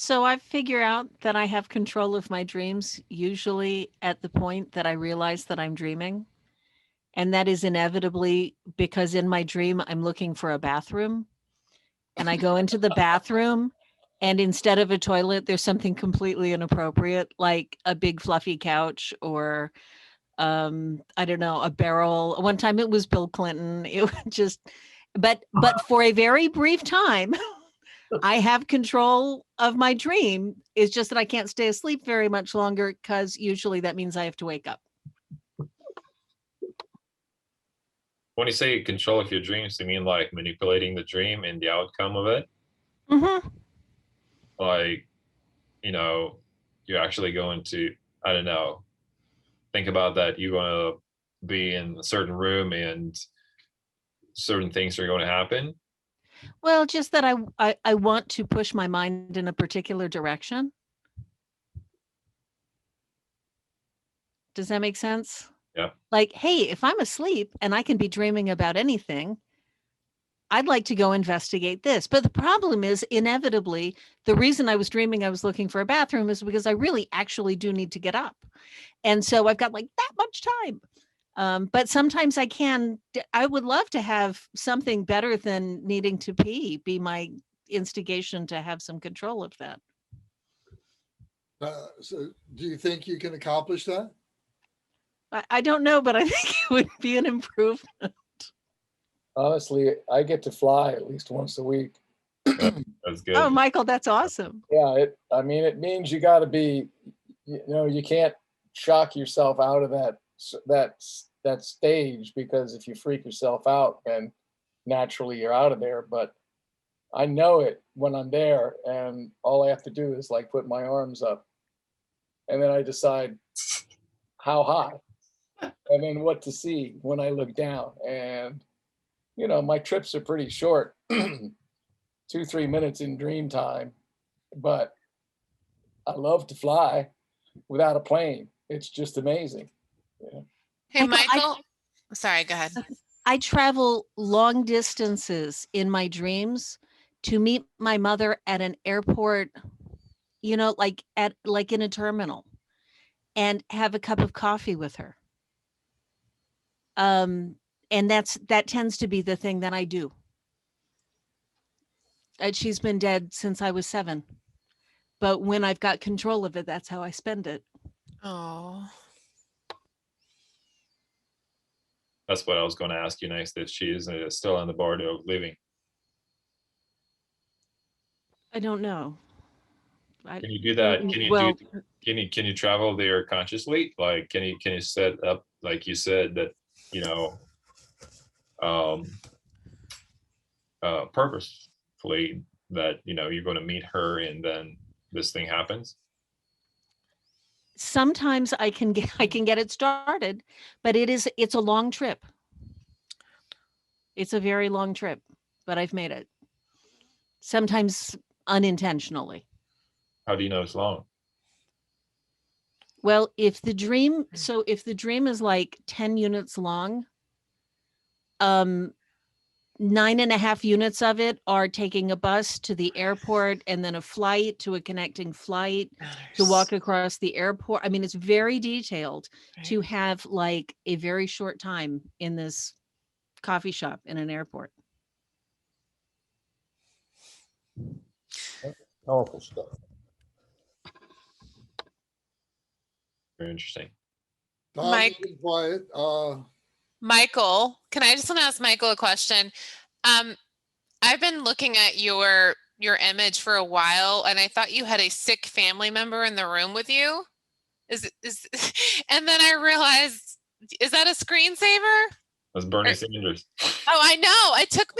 So I figure out that I have control of my dreams usually at the point that I realize that I'm dreaming. And that is inevitably because in my dream, I'm looking for a bathroom. And I go into the bathroom, and instead of a toilet, there's something completely inappropriate, like a big fluffy couch or I don't know, a barrel. One time it was Bill Clinton. It was just, but for a very brief time, I have control of my dream. It's just that I can't stay asleep very much longer because usually that means I have to wake up. When you say control of your dreams, you mean like manipulating the dream and the outcome of it? Mm-hmm. Like, you know, you're actually going to, I don't know, think about that you're going to be in a certain room and certain things are going to happen. Well, just that I want to push my mind in a particular direction. Does that make sense? Yeah. Like, hey, if I'm asleep and I can be dreaming about anything, I'd like to go investigate this. But the problem is, inevitably, the reason I was dreaming I was looking for a bathroom is because I really actually do need to get up. And so I've got like that much time. But sometimes I would love to have something better than needing to pee be my instigation to have some control of that. So do you think you can accomplish that? I don't know, but I think it would be an improvement. Honestly, I get to fly at least once a week. That's good. Oh, Michael, that's awesome. Yeah, I mean, it means you got to be, you can't shock yourself out of that stage, because if you freak yourself out, then naturally you're out of there. But I know it when I'm there, and all I have to do is like put my arms up, and then I decide how high, and then what to see when I look down. And my trips are pretty short, 2-3 minutes in dream time, but I love to fly without a plane. It's just amazing. Yeah. Hey, Michael, Michael. Sorry, go ahead. I travel long distances in my dreams to meet my mother at an airport, like in a terminal, and have a cup of coffee with her. And that tends to be the thing that I do. And she's been dead since I was 7. But when I've got control of it, that's how I spend it. Oh. That's what I was going to ask you next, if she is still on the board of living. I don't know. Can you do that? Can you travel there consciously? Like, can you set up, like you said, that, purposefully that, you're going to meet her and then this thing happens? Sometimes I can get it started, but it's a long trip. It's a very long trip, but I've made it. Sometimes unintentionally. How do you know it's long? Well, if the dream is like 10 units long, 9.5 units of it are taking a bus to the airport and then a flight to a connecting flight to walk across the airport. I mean, it's very detailed to have like a very short time in this coffee shop in an airport. Powerful stuff. Very interesting. Mike, quiet. Michael, can I just want to ask Michael a question? I've been looking at your image for a while, and I thought you had a sick family member in the room with you. And then I realized, is that a screensaver? That's Bernie Sanders. Oh, I know. It took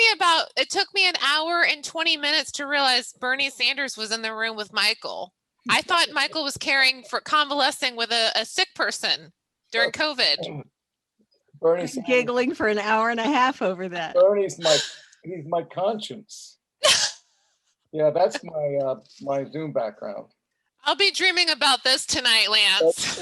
me an hour and 20 minutes to realize Bernie Sanders was in the room with Michael. I thought Michael was convalescing with a sick person during COVID. Bernie's giggling for an hour and a half over that. Bernie's he's my conscience. Yeah, that's my Zoom background. I'll be dreaming about this tonight, Lance.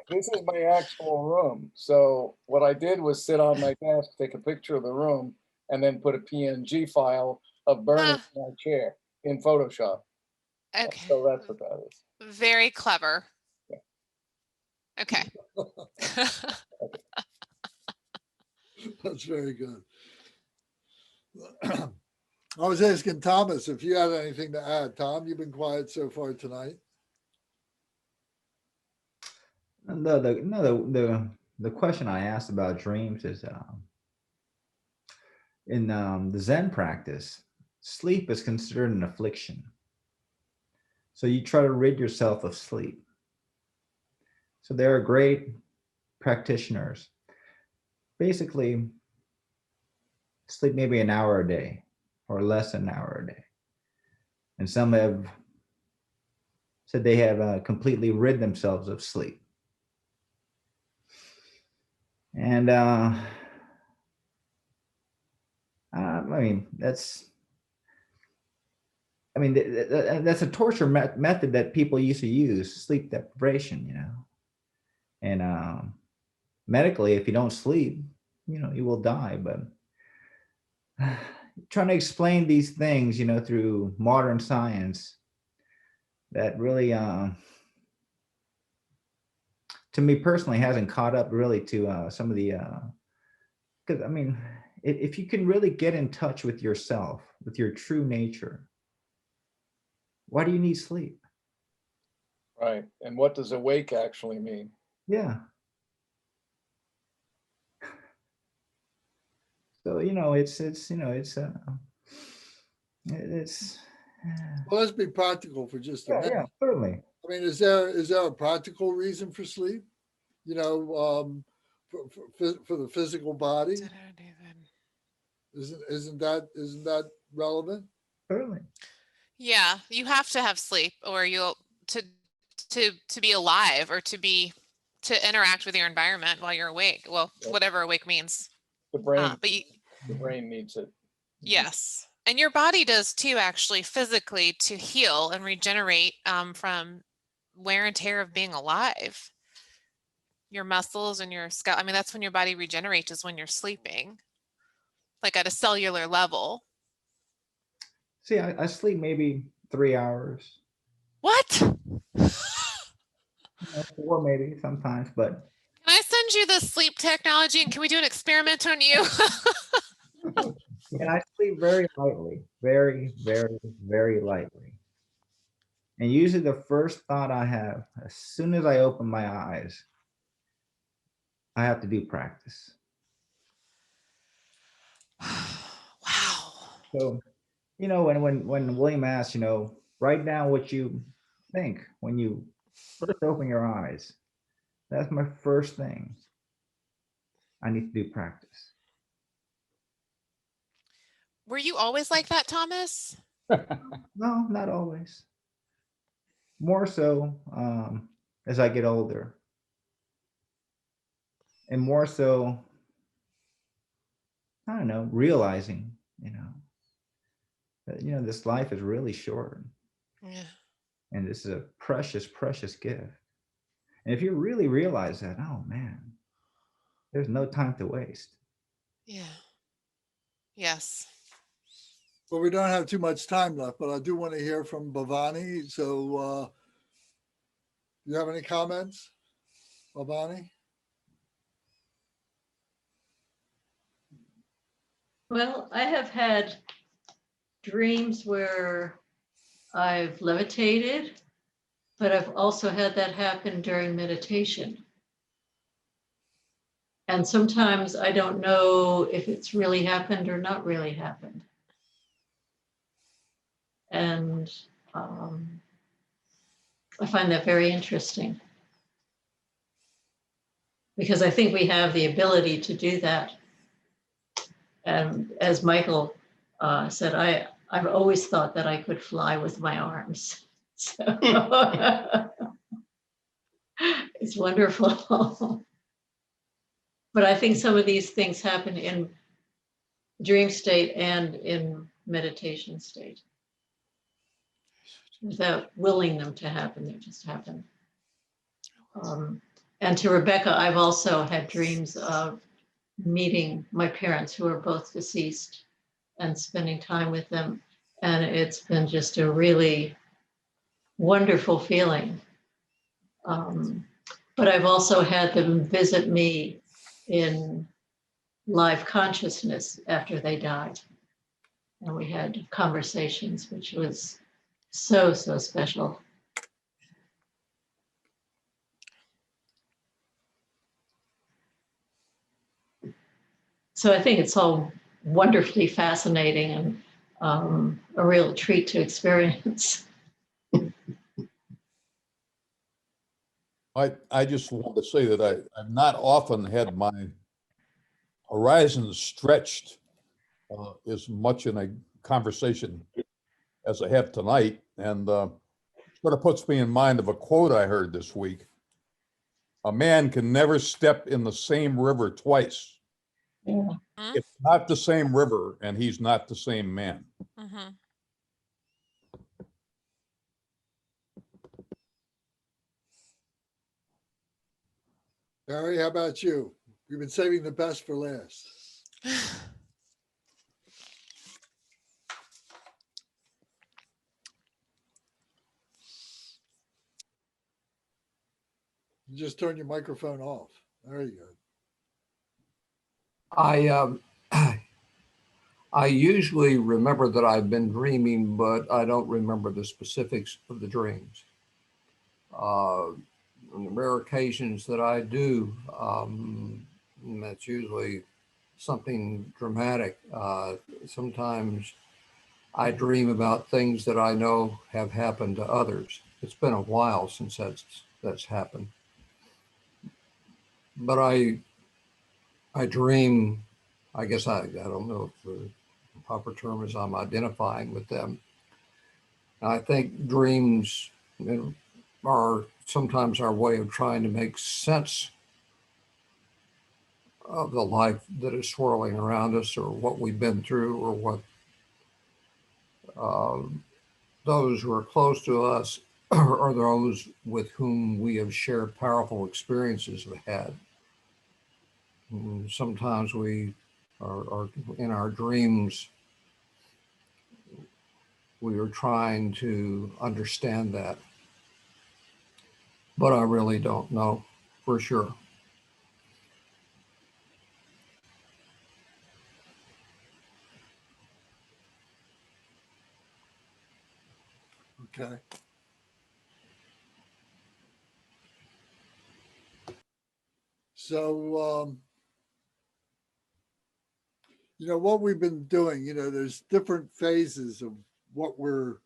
This is my actual room. So what I did was sit on my desk, take a picture of the room, and then put a PNG file of Bernie in my chair in Photoshop. Okay. So that's what that is. Very clever. Okay. That's very good. I was asking Thomas if you had anything to add. Tom, you've been quiet so far tonight. The question I asked about dreams is in the Zen practice, sleep is considered an affliction. So you try to rid yourself of sleep. So there are great practitioners. Basically, sleep maybe an hour a day or less than an hour a day. And some have said they have completely rid themselves of sleep. And I mean, that's a torture method that people used to use, sleep deprivation, you know. And medically, if you don't sleep, you know, you will die. But trying to explain these things, you know, through modern science, that really, to me personally, hasn't caught up really to some of the, because I mean, if you can really get in touch with yourself, with your true nature, why do you need sleep? Right. And what does awake actually mean? Yeah. So, you know, it's Well, let's be practical for just a minute. yeah, certainly. I mean, is there a practical reason for sleep? You know, for the physical body? Isn't that relevant? Certainly. Yeah, you have to have sleep or you'll to be alive or to interact with your environment while you're awake. Well, whatever awake means. The brain, But the brain needs it. yes. And your body does too, actually, physically, to heal and regenerate from wear and tear of being alive. Your muscles and your scalp. I mean, that's when your body regenerates, is when you're sleeping, like at a cellular level. See, I sleep maybe 3 hours. What? You know, 4 maybe sometimes, but Can I send you the sleep technology and can we do an experiment on you? and I sleep very lightly, very, very, very lightly. And usually the first thought I have, as soon as I open my eyes, I have to do practice. Wow. So, you know, when William asks, you know, write down what you think when you first open your eyes. That's my first thing. I need to do practice. Were you always like that, Thomas? No, not always. More so as I get older. And more so, I don't know, realizing, you know, that, you know, this life is really short. Yeah. And this is a precious, precious gift. And if you really realize that, oh man, there's no time to waste. Yeah. Yes. Well, we don't have too much time left, but I do want to hear from Bhavani. So do you have any comments, Bhavani? Well, I have had dreams where I've levitated, but I've also had that happen during meditation. And sometimes I don't know if it's really happened or not really happened. And I find that very interesting, because I think we have the ability to do that. And as Michael said, I've always thought that I could fly with my arms. So it's wonderful. But I think some of these things happen in dream state and in meditation state, without willing them to happen. They just happen. And to Rebecca, I've also had dreams of meeting my parents, who are both deceased, and spending time with them. And it's been just a really wonderful feeling. But I've also had them visit me in live consciousness after they died. And we had conversations, which was so, so special. So I think it's all wonderfully fascinating and a real treat to experience. I just want to say that I've not often had my horizons stretched as much in a conversation as I have tonight. And sort of puts me in mind of a quote I heard this week. A man can never step in the same river twice. Yeah. It's not the same river and he's not the same man. Mhm. Barry, how about you? We've been saving the best for last. You just turn your microphone off. There you go. I usually remember that I've been dreaming, but I don't remember the specifics of the dreams. On the rare occasions that I do, that's usually something dramatic. Sometimes I dream about things that I know have happened to others. It's been a while since that's happened. But I dream, I guess I don't know if the proper term is I'm identifying with them. I think dreams are sometimes our way of trying to make sense of the life that is swirling around us, or what we've been through, or what those who are close to us or those with whom we have shared powerful experiences have had. And sometimes we are in our dreams, we are trying to understand that, but I really don't know for sure. Okay. So, what we've been doing, there's different phases of what we're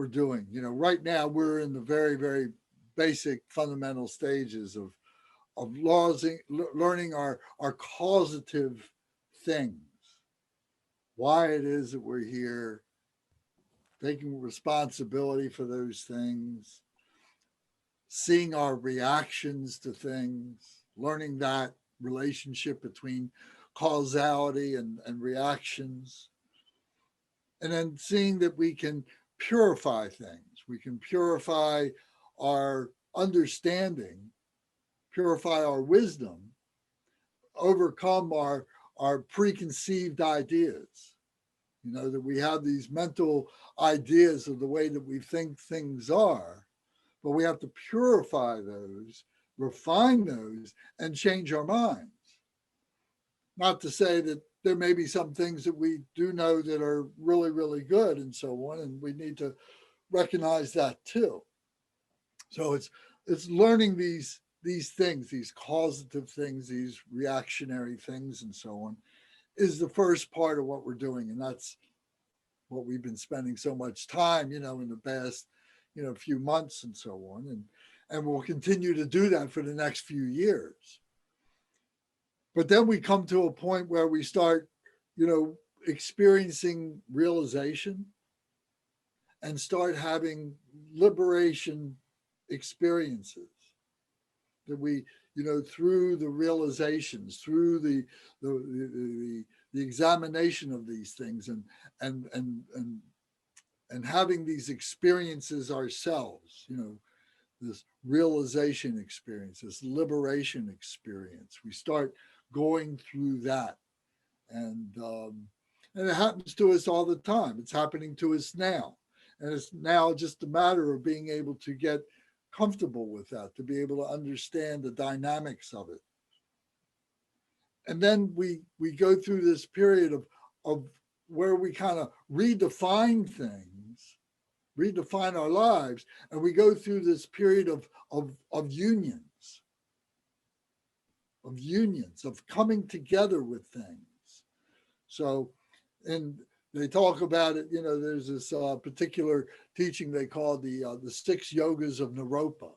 doing. Right now we're in the very, very basic fundamental stages of learning our causative things, why it is that we're here, taking responsibility for those things, seeing our reactions to things, learning that relationship between causality and reactions, and then seeing that we can purify things. We can purify our understanding, purify our wisdom, overcome our preconceived ideas. That we have these mental ideas of the way that we think things are, but we have to purify those, refine those, and change our minds. Not to say that there may be some things that we do know that are really, really good and so on, and we need to recognize that too. So it's learning these things, these causative things, these reactionary things and so on, is the first part of what we're doing. And that's what we've been spending so much time, in the past, few months and so on. And we'll continue to do that for the next few years. But then we come to a point where we start, experiencing realization and start having liberation experiences that we, through the realizations, through the examination of these things and having these experiences ourselves, this realization experience, this liberation experience. We start going through that. And it happens to us all the time. It's happening to us now. And it's now just a matter of being able to get comfortable with that, to be able to understand the dynamics of it. And then we go through this period of where we kind of redefine things, redefine our lives, and we go through this period of unions, of coming together with things. So, and they talk about it, you know, there's this particular teaching they call the 6 yogas of Naropa,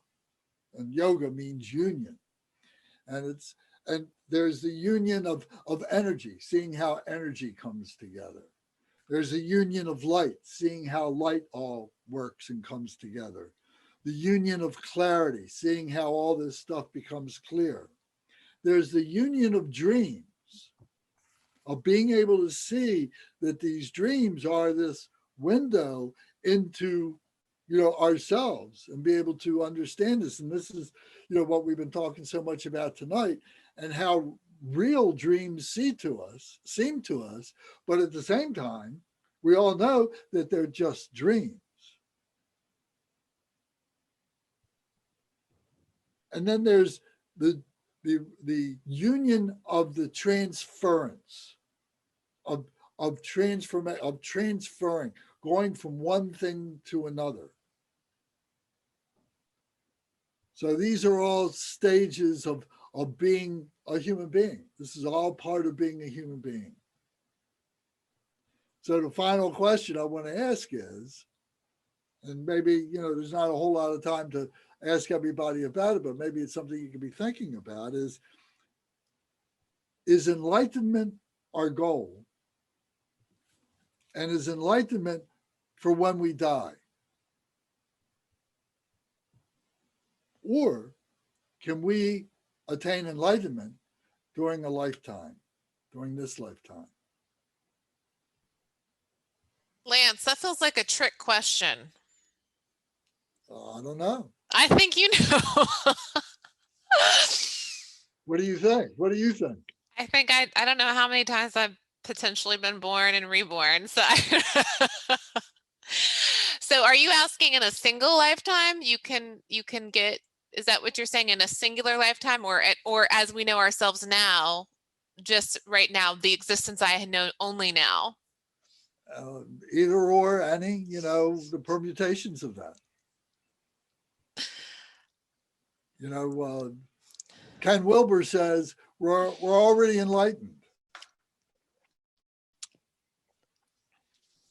and yoga means union, and there's the union of energy, seeing how energy comes together. There's a union of light, seeing how light all works and comes together. The union of clarity, seeing how all this stuff becomes clear. There's the union of dreams, of being able to see that these dreams are this window into, you know, ourselves, and be able to understand this. And this is, you know, what we've been talking so much about tonight, and how real dreams seem to us, but at the same time, we all know that they're just dreams. And then there's the union of the transference, of transferring, going from one thing to another. So these are all stages of being a human being. This is all part of being a human being. So the final question I want to ask is, and maybe, you know, there's not a whole lot of time to ask everybody about it, but maybe it's something you can be thinking about, is enlightenment our goal? And is enlightenment for when we die? Or can we attain enlightenment during a lifetime, during this lifetime? Lance, that feels like a trick question. I don't know. I think you know. What do you think? What do you think? I think I don't know how many times I've potentially been born and reborn. So so are you asking in a single lifetime you can get, is that what you're saying, in a singular lifetime, or as we know ourselves now, just right now, the existence I know only now? Either or, any, you know, the permutations of that. You know, Ken Wilber says we're already enlightened.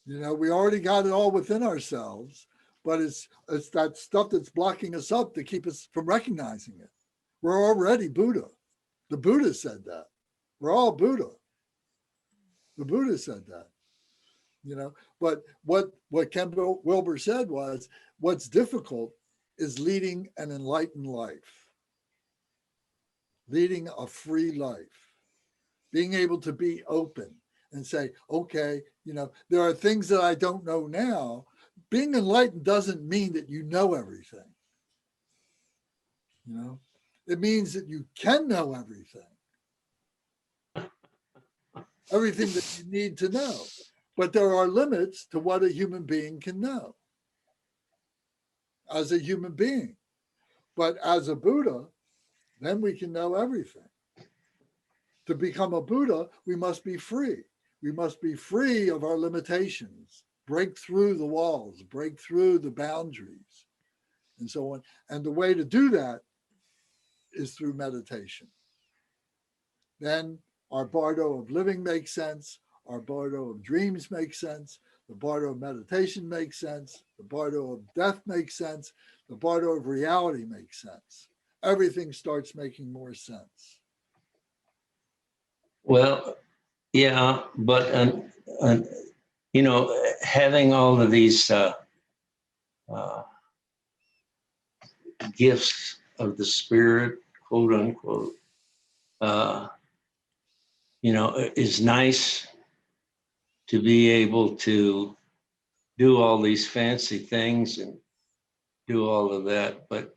You know, we already got it all within ourselves, but it's that stuff that's blocking us up to keep us from recognizing it. We're already Buddha. The Buddha said that. We're all Buddha. The Buddha said that. You know, but what Ken Wilber said was, what's difficult is leading an enlightened life, leading a free life, being able to be open and say, okay, you know, there are things that I don't know now. Being enlightened doesn't mean that you know everything. You know, it means that you can know everything that you need to know. But there are limits to what a human being can know as a human being. But as a Buddha, then we can know everything. To become a Buddha, we must be free. We must be free of our limitations, break through the walls, break through the boundaries, and so on. And the way to do that is through meditation. Then our bardo of living makes sense. Our bardo of dreams makes sense. The bardo of meditation makes sense. The bardo of death makes sense. The bardo of reality makes sense. Everything starts making more sense. Well, yeah, but you know, having all of these gifts of the spirit, quote unquote, you know, is nice to be able to do all these fancy things and do all of that, but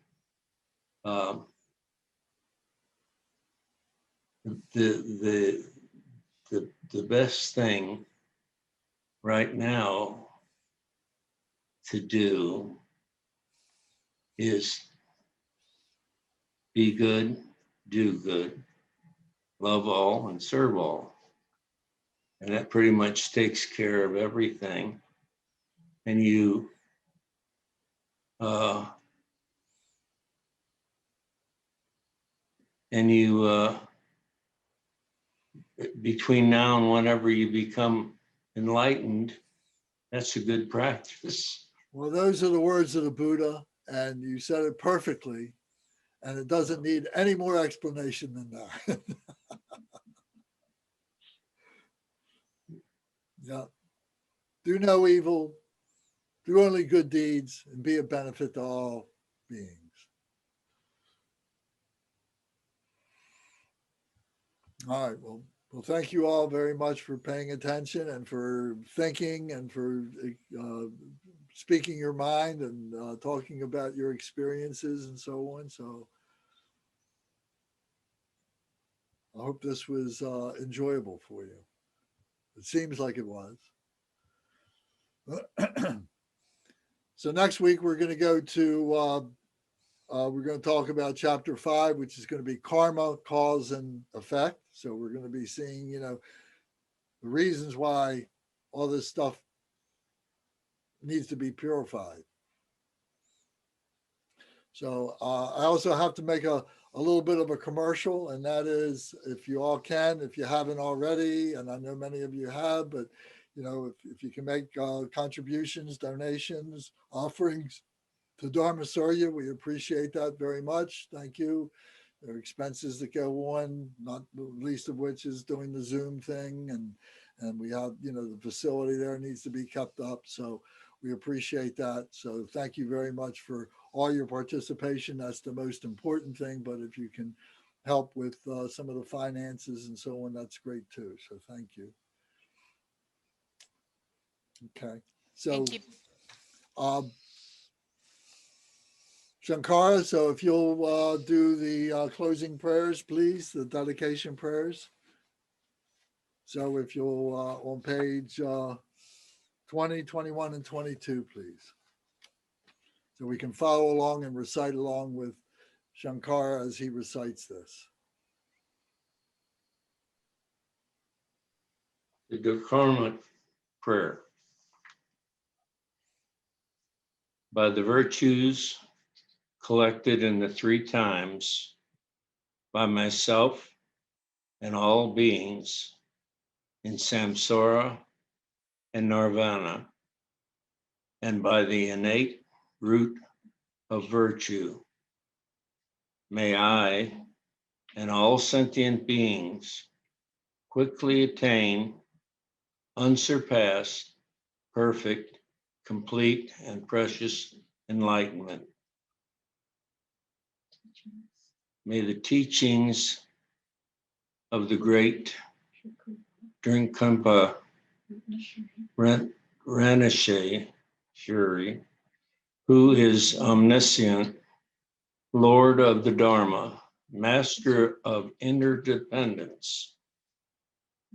the best thing right now to do is be good, do good, love all, and serve all. And that pretty much takes care of everything. And you between now and whenever you become enlightened, that's a good practice. Well, those are the words of the Buddha, and you said it perfectly, and it doesn't need any more explanation than that. Yeah. Do no evil, do only good deeds, and be a benefit to all beings. All right. Well, thank you all very much for paying attention and for thinking and for speaking your mind and talking about your experiences and so on. So I hope this was enjoyable for you. It seems like it was. So next week we're going to go to we're going to talk about chapter 5, which is going to be karma, cause, and effect. So we're going to be seeing, the reasons why all this stuff needs to be purified. So I also have to make a little bit of a commercial, and that is, if you all can, if you haven't already, and I know many of you have, but if you can make contributions, donations, offerings to Dharma Surya, we appreciate that very much. Thank you. There are expenses that go on, not the least of which is doing the Zoom thing, and we have, the facility there needs to be kept up. So we appreciate that. So thank you very much for all your participation. That's the most important thing. But if you can help with some of the finances and so on, that's great too. So thank you. Okay. So Thank you. Shankara, so if you'll do the closing prayers, please, the dedication prayers. So if you'll on page 20, 21, and 22, please. So we can follow along and recite along with Shankara as he recites this. The karma prayer. By the virtues collected in the 3 times, by myself and all beings in samsara and nirvana, and by the innate root of virtue, may I and all sentient beings quickly attain unsurpassed, perfect, complete, and precious enlightenment. May the teachings of the great Drinkumpa Rinpoche, who is omniscient, Lord of the Dharma, Master of interdependence,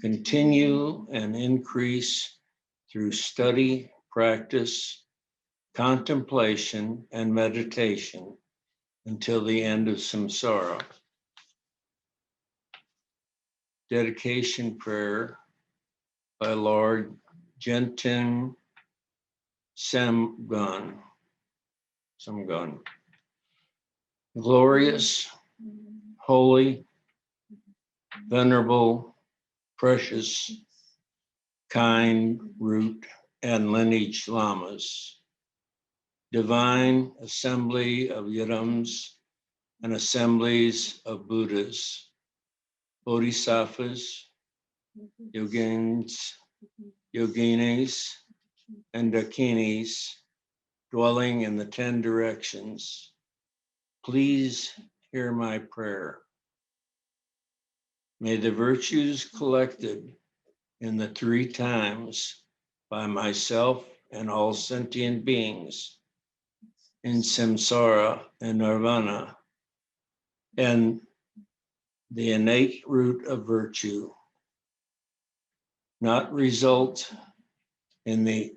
continue and increase through study, practice, contemplation, and meditation until the end of samsara. Dedication prayer by Lord Jentin Samgun. Glorious, holy, venerable, precious, kind root and lineage lamas, divine assembly of yidams and assemblies of Buddhas, bodhisattvas, yoginis, and dakinis dwelling in the 10 directions. Please hear my prayer. May the virtues collected in the 3 times by myself and all sentient beings in samsara and nirvana and the innate root of virtue not result in the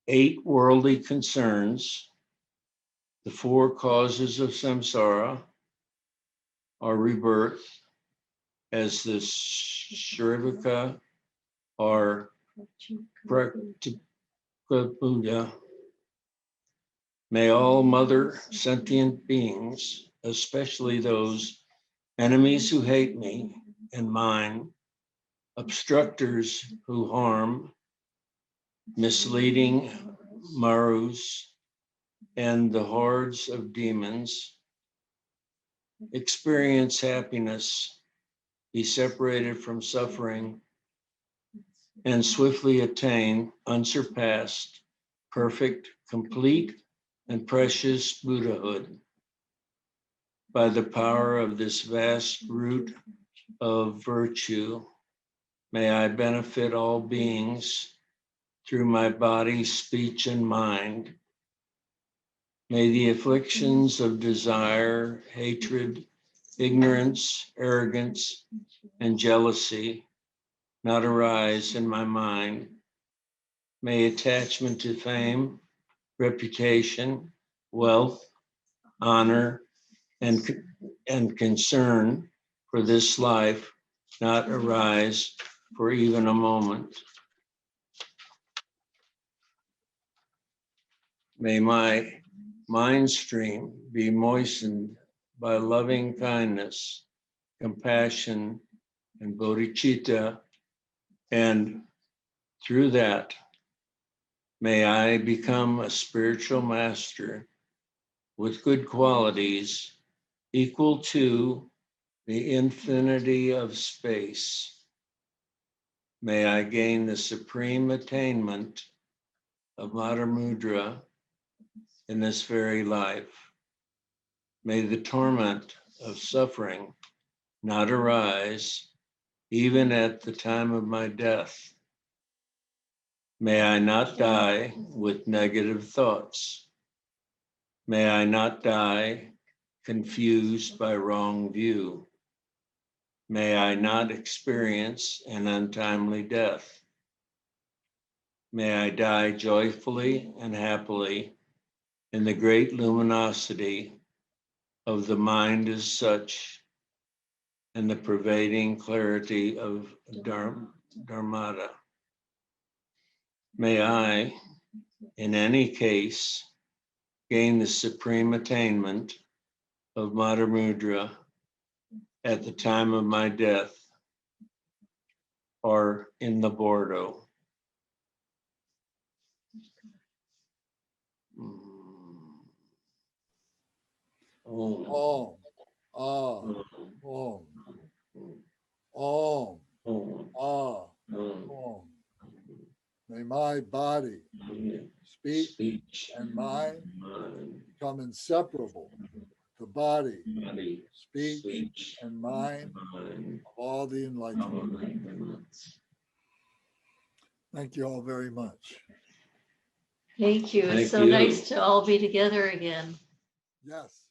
8 worldly concerns, the 4 causes of samsara, are rebirth, as the Shrivaka or Praktika Buddha. May all mother sentient beings, especially those enemies who hate me and mine, obstructors who harm, misleading marus, and the hordes of demons, experience happiness, be separated from suffering, and swiftly attain unsurpassed, perfect, complete, and precious Buddhahood. By the power of this vast root of virtue, may I benefit all beings through my body, speech, and mind. May the afflictions of desire, hatred, ignorance, arrogance, and jealousy not arise in my mind. May attachment to fame, reputation, wealth, honor, and concern for this life not arise for even a moment. May my mind stream be moistened by loving kindness, compassion, and bodhicitta, and through that, may I become a spiritual master with good qualities equal to the infinity of space. May I gain the supreme attainment of Mahamudra in this very life. May the torment of suffering not arise even at the time of my death. May I not die with negative thoughts. May I not die confused by wrong view. May I not experience an untimely death. May I die joyfully and happily in the great luminosity of the mind as such and the pervading clarity of Dharmata. May I, in any case, gain the supreme attainment of Mahamudra at the time of my death or in the Bardo. Om. Om. Ah. Om. Om. Om. Ah. Om. Om. May my body, speech, and mind become inseparable. The body, speech, and mind of all the enlightenment. Thank you all very much. Thank you. Thank It's so you. nice to all be together again. Yes.